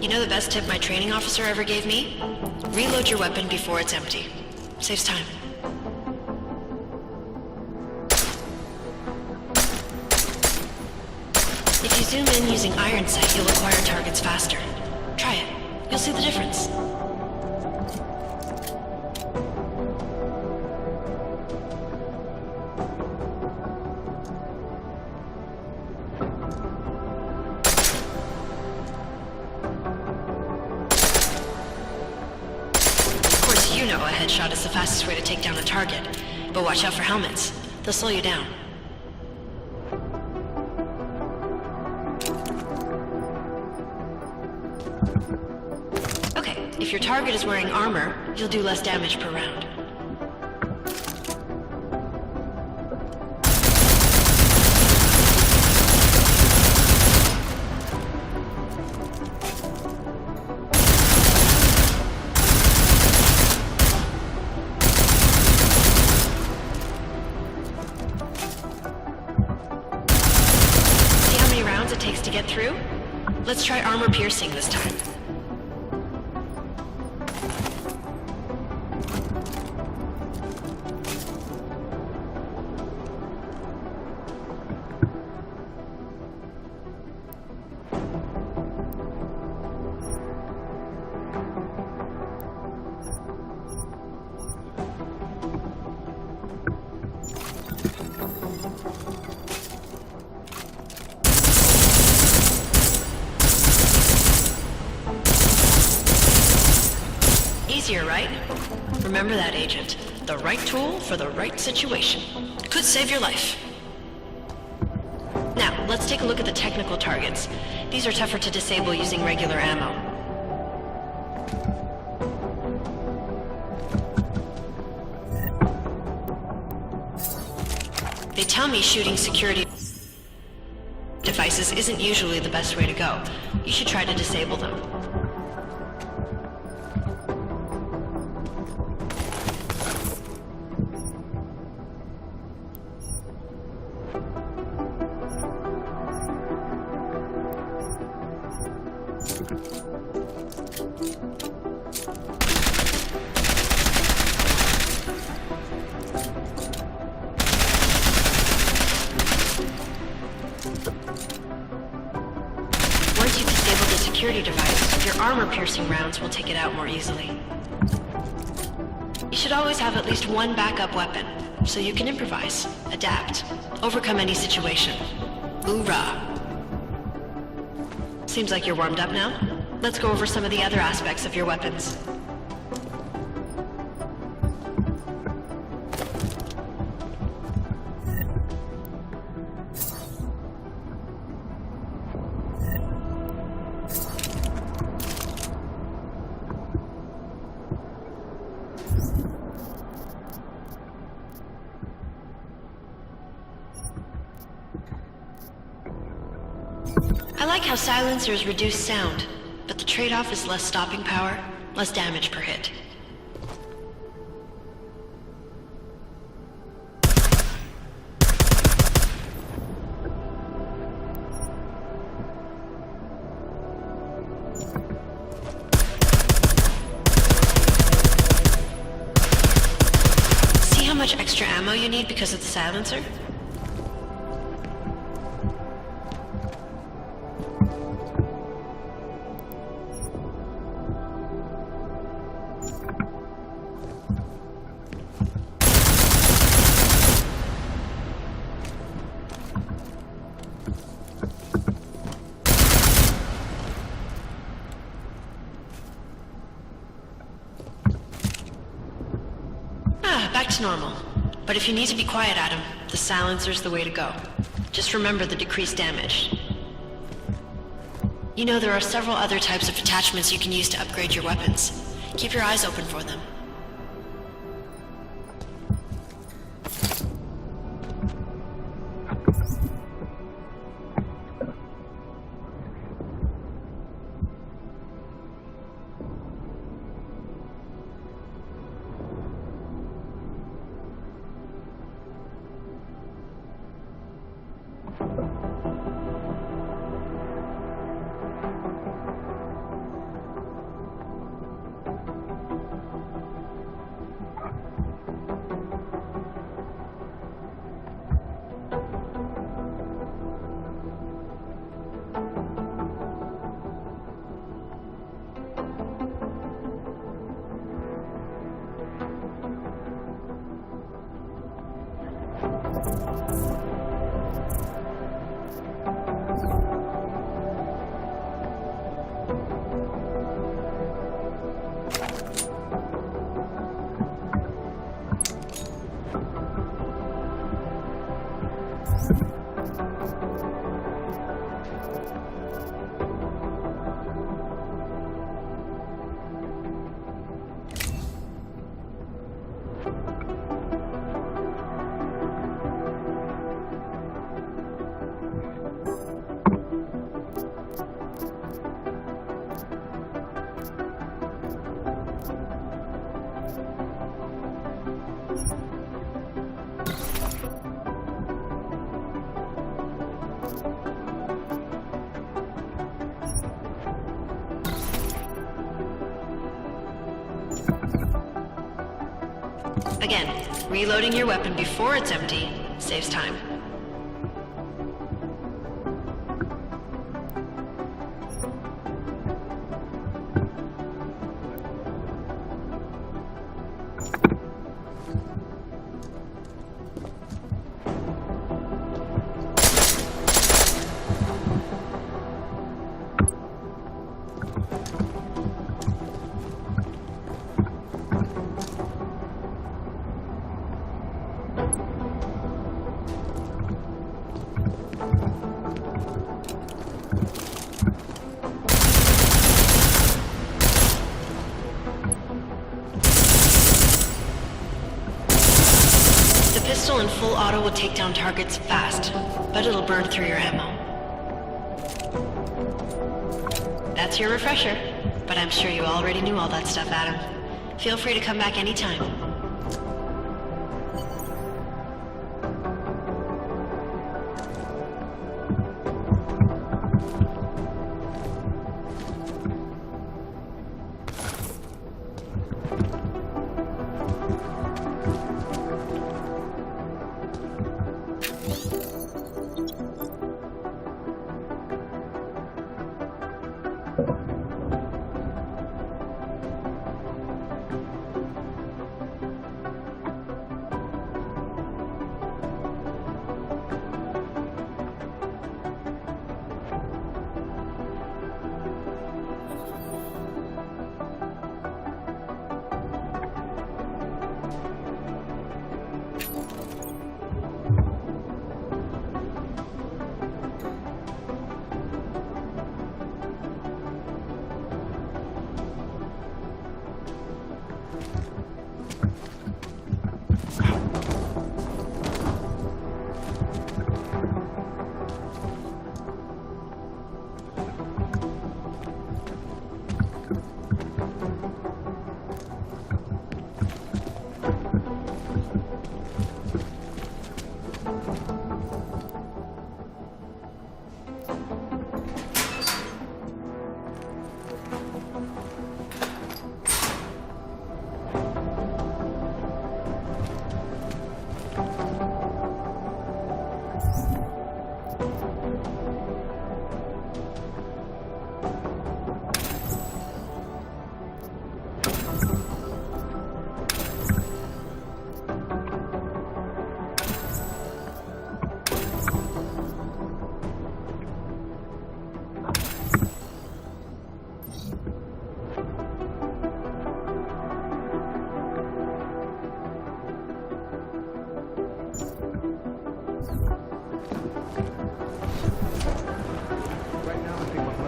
You know the best tip my training officer ever gave me? Reload your weapon before it's empty. Saves time. If you zoom in using iron sight, you'll acquire targets faster. Try it. You'll see the difference. You know a headshot is the fastest way to take down a target, but watch out for helmets. They'll slow you down. Okay, if your target is wearing armor, you'll do less damage per round. It takes to get through? Let's try armor piercing this time. Easier, right? Remember that, Agent. The right tool for the right situation. Could save your life. Now, let's take a look at the technical targets. These are tougher to disable using regular ammo. They tell me shooting security devices isn't usually the best way to go. You should try to disable them. Once you've disabled the security device, your armor-piercing rounds will take it out more easily. You should always have at least one backup weapon, so you can improvise, adapt, overcome any situation. Hoorah! Seems like you're warmed up now. Let's go over some of the other aspects of your weapons. I like how silencers reduce sound, but the trade-off is less stopping power, less damage per hit. See how much extra ammo you need because of the silencer? Back to normal. But if you need to be quiet, Adam, the silencer's the way to go. Just remember the decreased damage. You know there are several other types of attachments you can use to upgrade your weapons. Keep your eyes open for them. Again, reloading your weapon before it's empty saves time. Pistol in full auto will take down targets fast, but it'll burn through your ammo. That's your refresher, but I'm sure you already knew all that stuff, Adam. Feel free to come back anytime.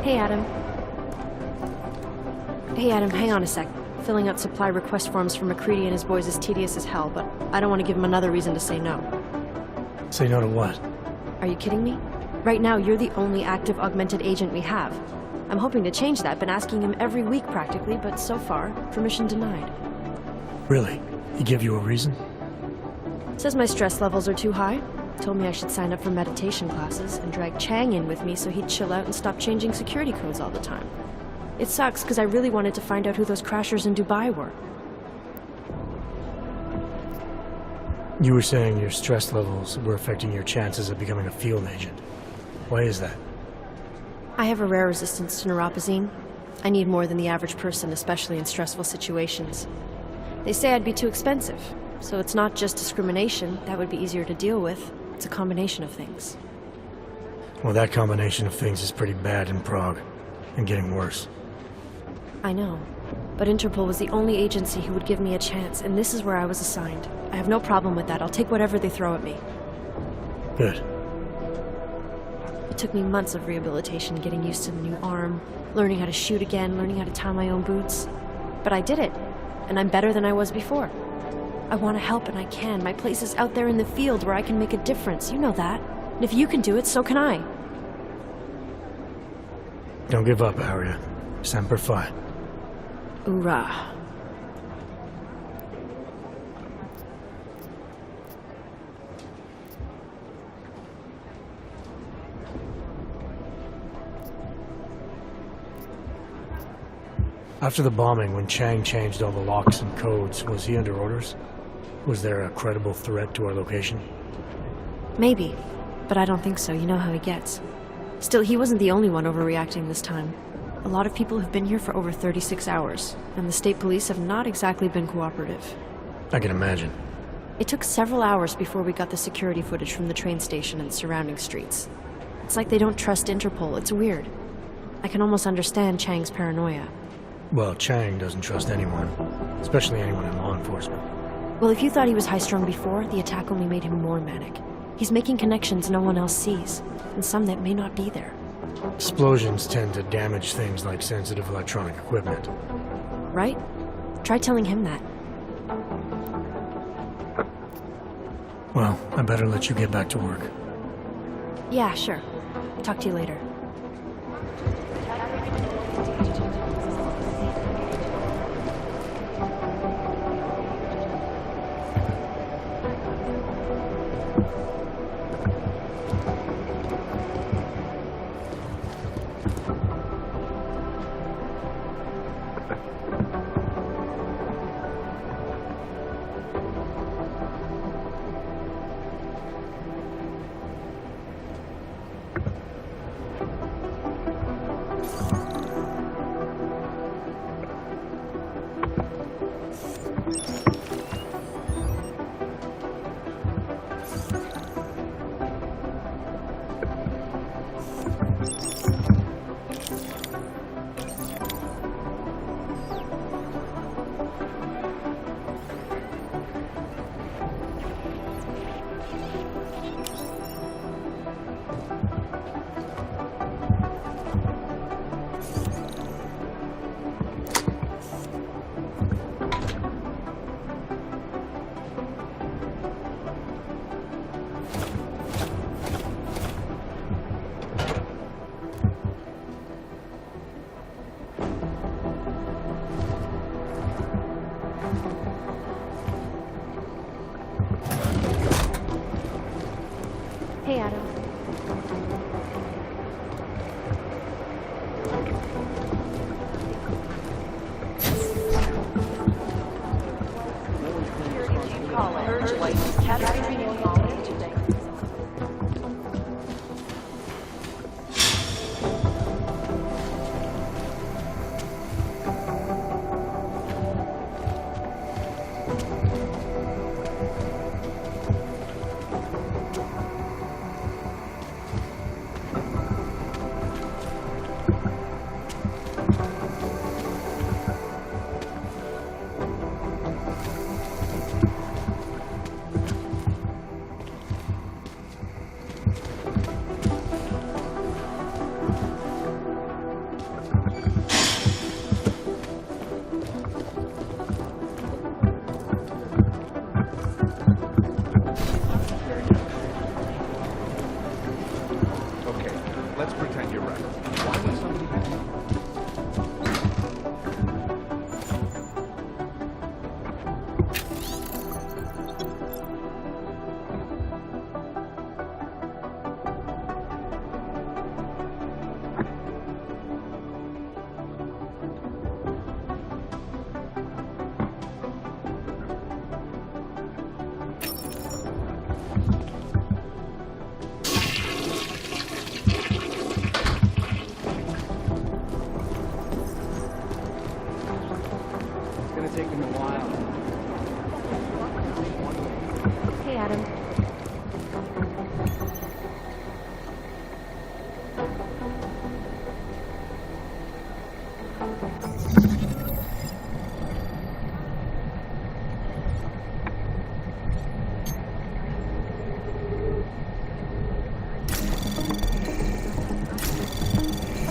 Hey, Adam. Hey, Adam, hang on a sec. Filling out supply request forms for McCready and his boys is tedious as hell, but I don't want to give him another reason to say no. Say no to what? Are you kidding me? Right now, you're the only active augmented agent we have. I'm hoping to change that, been asking him every week practically, but so far, permission denied. Really? He give you a reason? Says my stress levels are too high. Told me I should sign up for meditation classes and drag Chang in with me so he'd chill out and stop changing security codes all the time. It sucks because I really wanted to find out who those crashers in Dubai were. You were saying your stress levels were affecting your chances of becoming a field agent. Why is that? I have a rare resistance to neuropazine. I need more than the average person, especially in stressful situations. They say I'd be too expensive, so it's not just discrimination. That would be easier to deal with. It's a combination of things. Well, that combination of things is pretty bad in Prague, and getting worse. I know, but Interpol was the only agency who would give me a chance, and this is where I was assigned. I have no problem with that. I'll take whatever they throw at me. Good. It took me months of rehabilitation, getting used to the new arm, learning how to shoot again, learning how to tie my own boots. But I did it, and I'm better than I was before. I want to help, and I can. My place is out there in the field where I can make a difference. You know that. And if you can do it, so can I. Don't give up, Aria. Semper Fi. Hoorah. After the bombing, when Chang changed all the locks and codes, was he under orders? Was there a credible threat to our location? Maybe, but I don't think so. You know how he gets. Still, he wasn't the only one overreacting this time. A lot of people have been here for over 36 hours, and the state police have not exactly been cooperative. I can imagine. It took several hours before we got the security footage from the train station and surrounding streets. It's like they don't trust Interpol. It's weird. I can almost understand Chang's paranoia. Well, Chang doesn't trust anyone, especially anyone in law enforcement. Well, if you thought he was high-strung before, the attack only made him more manic. He's making connections no one else sees, and some that may not be there. Explosions tend to damage things like sensitive electronic equipment. Right? Try telling him that. Well, I better let you get back to work. Yeah, sure. Talk to you later. Hey, Adam.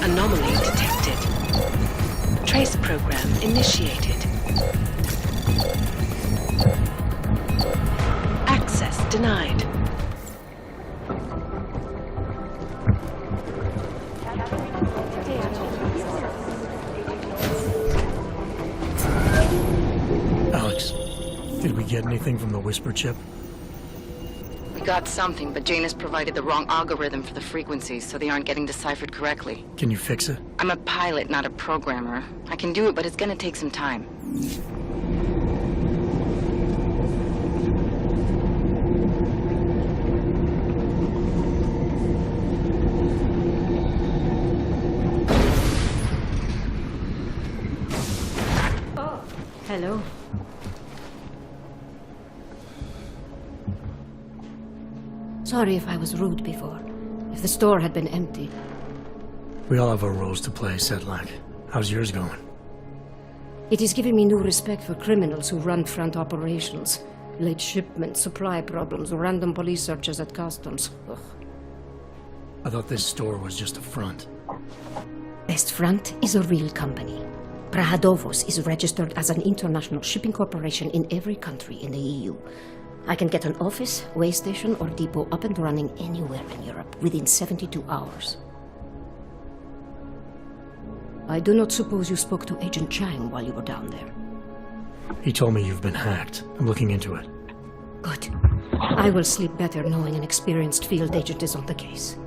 Anomaly detected. Trace program initiated. Access denied. Alex, did we get anything from the Whisper chip? We got something, but Jane has provided the wrong algorithm for the frequencies, so they aren't getting deciphered correctly. Can you fix it? I'm a pilot, not a programmer. I can do it, but it's gonna take some time. Hello. Sorry if I was rude before. If the store had been empty. We all have our roles to play, Sedlak. How's yours going? It is giving me new respect for criminals who run front operations. Late shipments, supply problems, random police searches at customs. Ugh. I thought this store was just a front. Best Front is a real company. Prahadovos is registered as an international shipping corporation in every country in the EU. I can get an office, way station, or depot up and running anywhere in Europe within 72 hours. I do not suppose you spoke to Agent Chang while you were down there. He told me you've been hacked. I'm looking into it. Good. I will sleep better knowing an experienced field agent is on the case.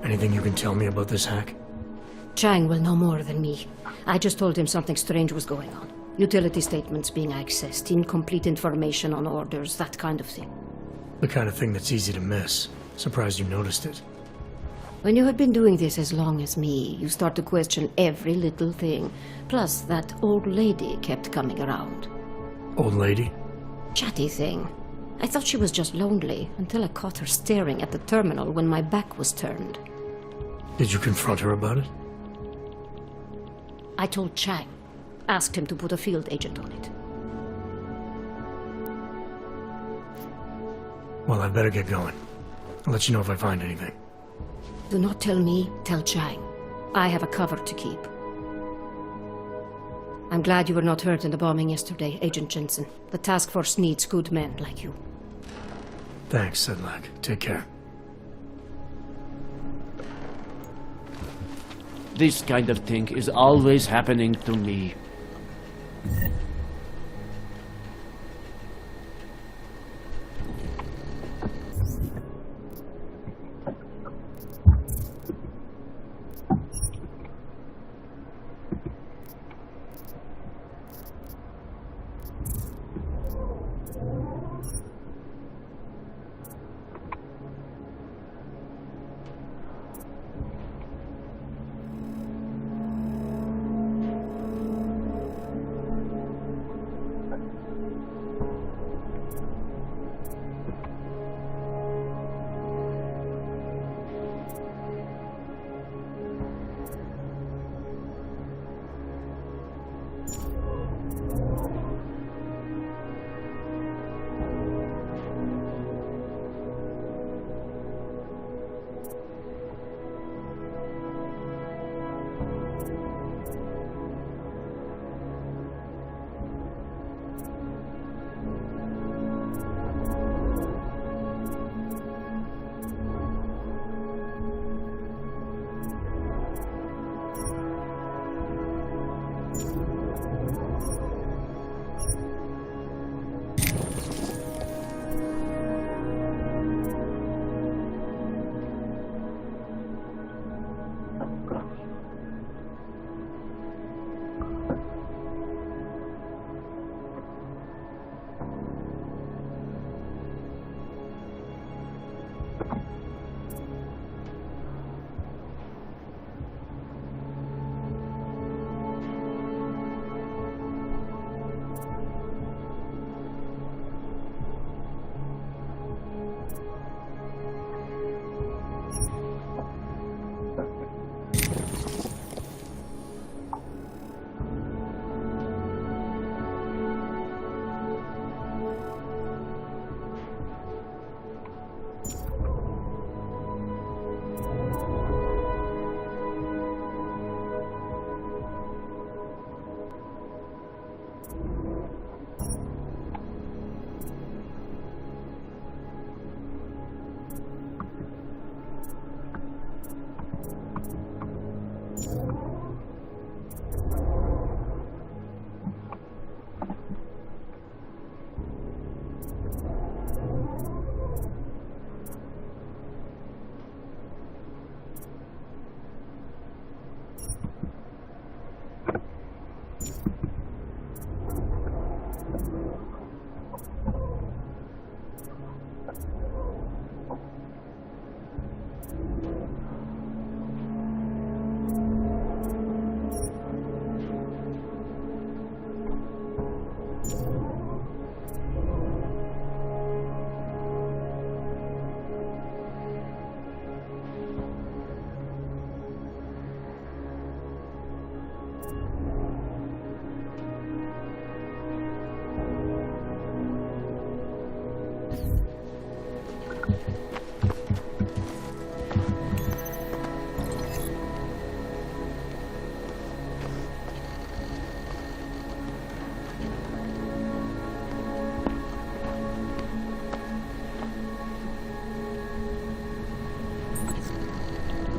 Anything you can tell me about this hack? Chang will know more than me. I just told him something strange was going on. Utility statements being accessed, incomplete information on orders, that kind of thing. The kind of thing that's easy to miss. Surprised you noticed it. When you have been doing this as long as me, you start to question every little thing. Plus, that old lady kept coming around. Old lady? Chatty thing. I thought she was just lonely, until I caught her staring at the terminal when my back was turned. Did you confront her about it? I told Chang. Asked him to put a field agent on it. Well, I'd better get going. I'll let you know if I find anything. Do not tell me, tell Chang. I have a cover to keep. I'm glad you were not hurt in the bombing yesterday, Agent Jensen. The task force needs good men like you. Thanks, Sedlak. Take care. This kind of thing is always happening to me.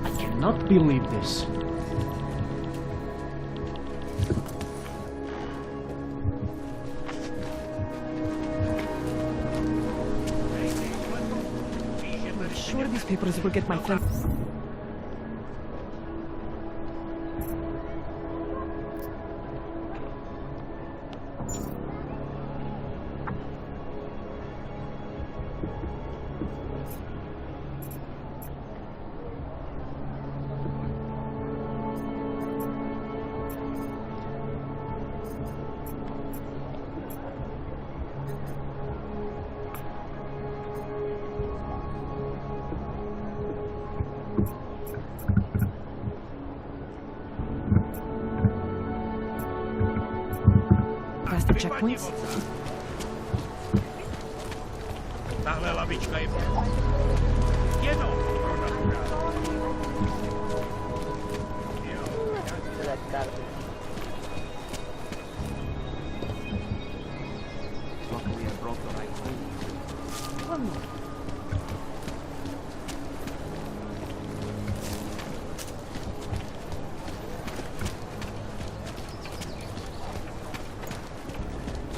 I cannot believe this. I'm sure these papers will get my friend. Past the checkpoints? Tahle lavička je jenom pro nás. Luckily, I brought the right thing. One more.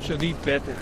Should eat better.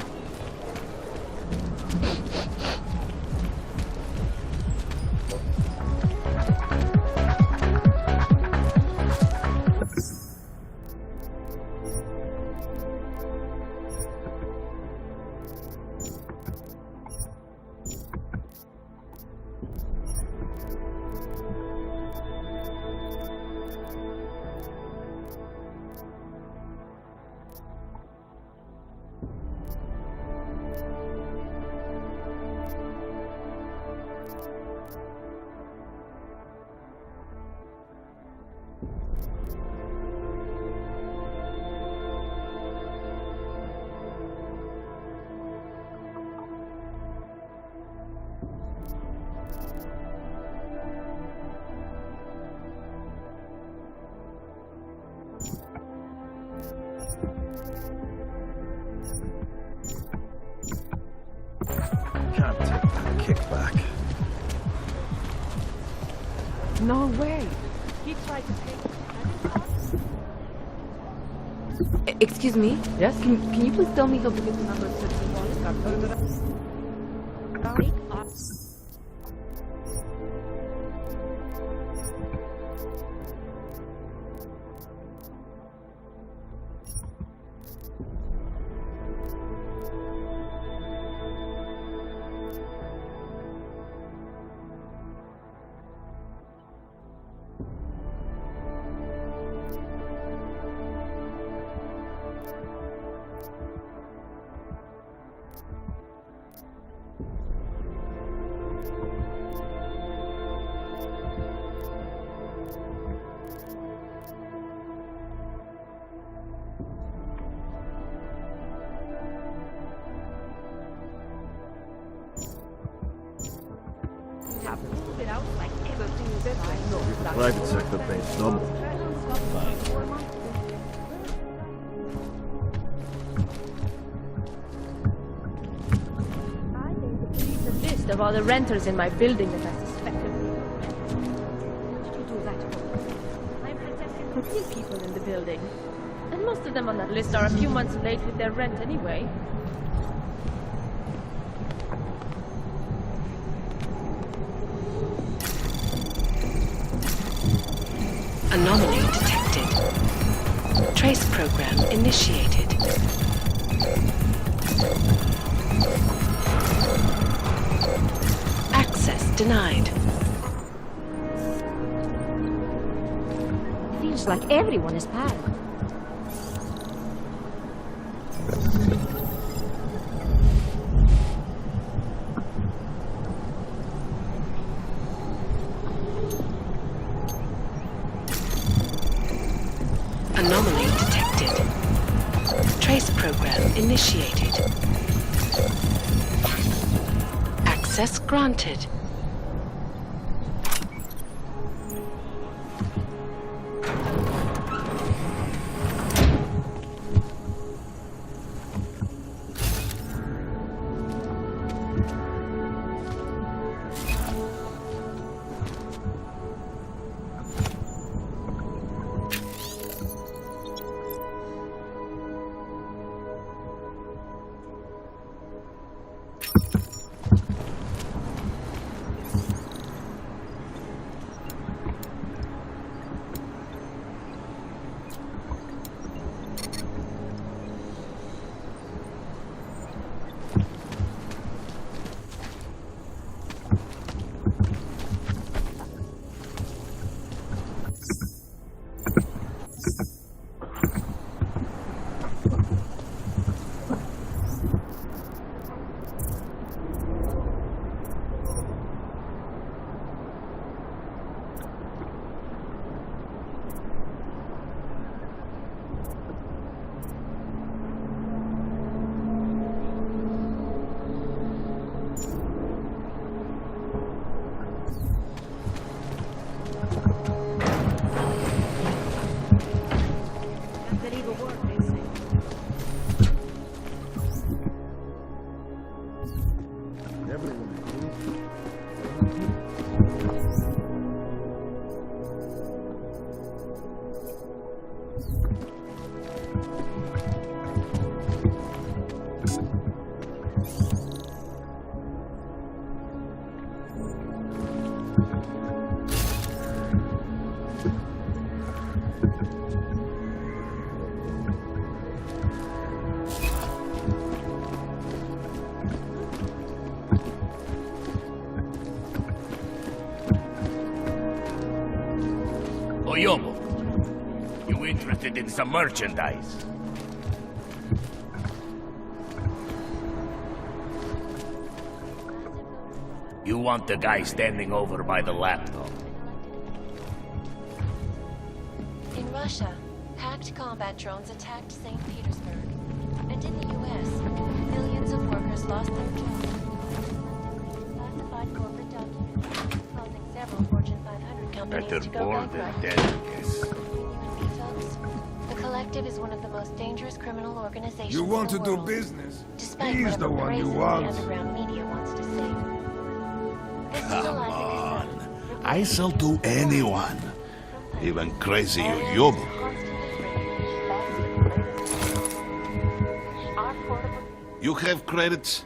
Can't take that kickback. No way. He tried to take. Excuse me? Yes? Can you please tell me how to get the number of citizen wallet? Private sector pays double. The list of all the renters in my building that I suspected. To do that. I'm protecting 14 people in the building. And most of them on that list are a few months late with their rent anyway. Anomaly detected. Trace program initiated. Access denied. Feels like everyone is paranoid. Anomaly detected. Trace program initiated. Access Access granted. Oyomo, you interested in some merchandise? You want the guy standing over by the laptop? In Russia, hacked combat drones attacked St. Petersburg. And in the US, millions of workers lost their jobs. Classified corporate documents, causing several Fortune 500 companies Better to go born than bankrupt. dead, I guess. Folks, the Collective is one of the most dangerous criminal organizations You want in to the do world, business? despite He's whatever the one you praises the want. underground media wants to say. This is Come a life on. I sell to anyone. Even crazy Yobo. You have credits?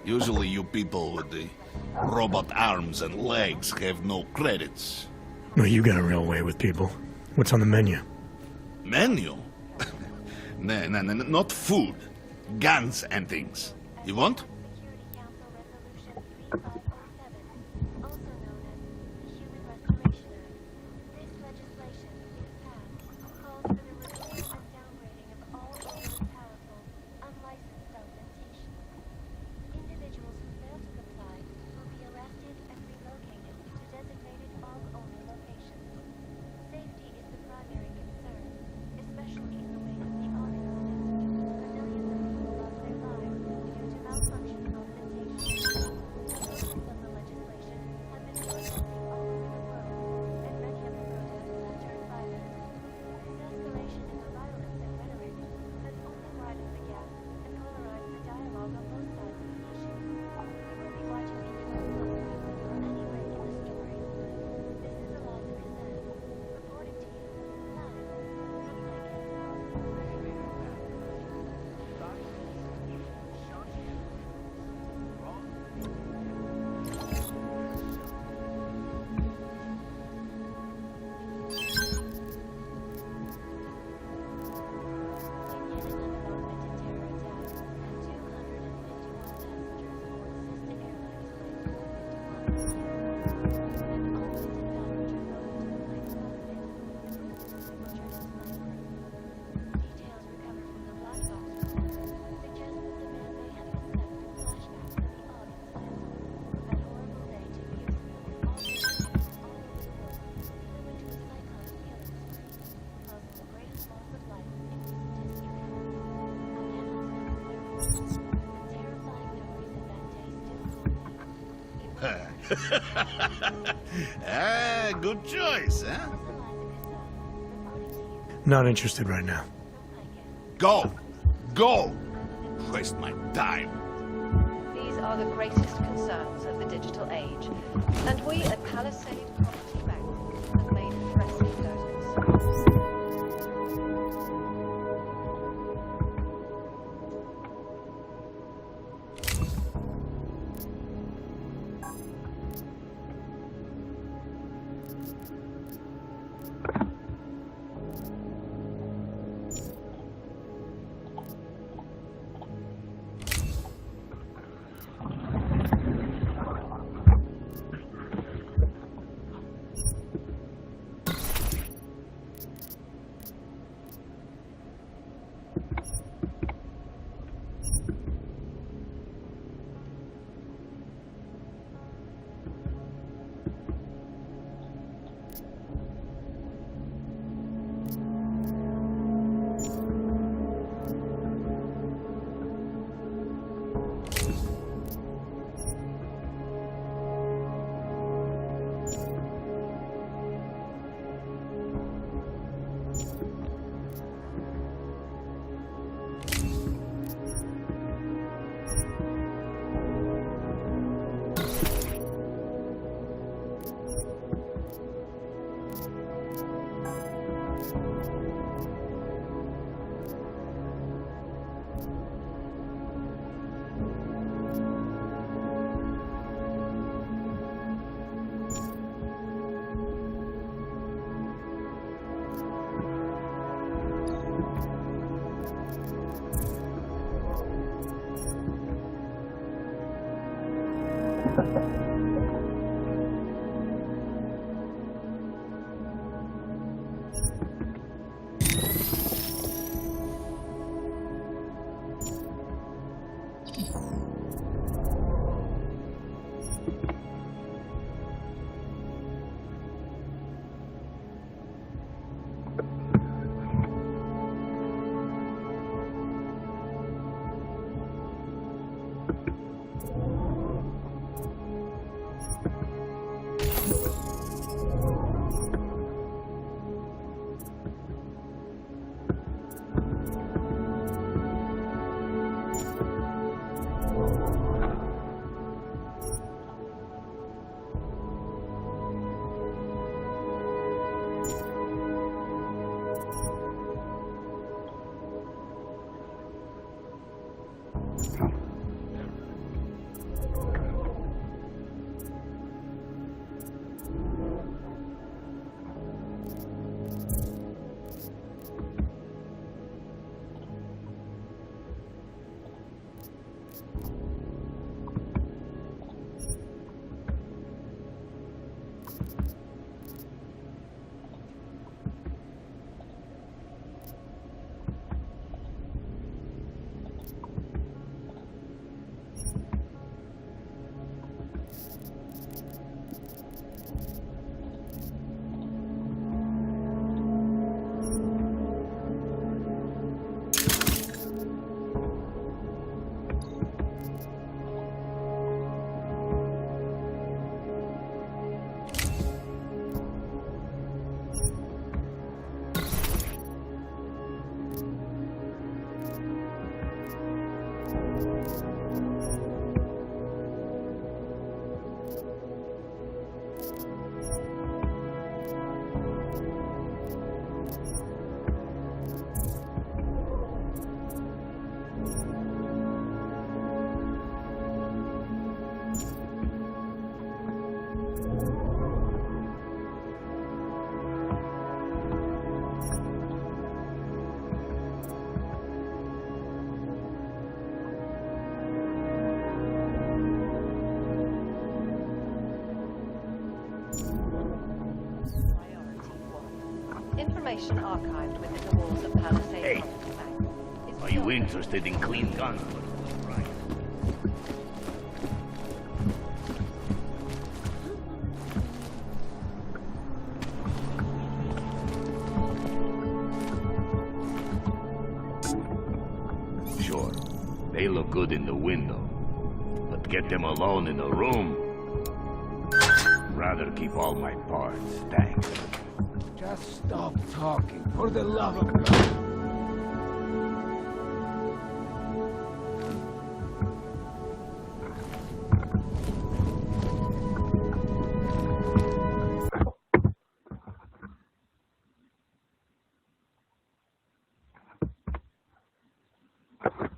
Usually you people with the robot arms and legs have no credits. No, you got a real way with people. What's on the menu? Menu? No, not food. Guns and things. You want? Ah, good choice, huh? Not interested right now. Go! Go! Waste my time. These are the greatest concerns of the digital age, and we at Palisade Property Bank have made addressing those concerns. Information archived within the walls of Palisade. Hey, are you interested in clean guns? Sure, they look good in the window, but get them alone in a room, rather keep all my parts, thanks. Just stop talking, for the love of God. You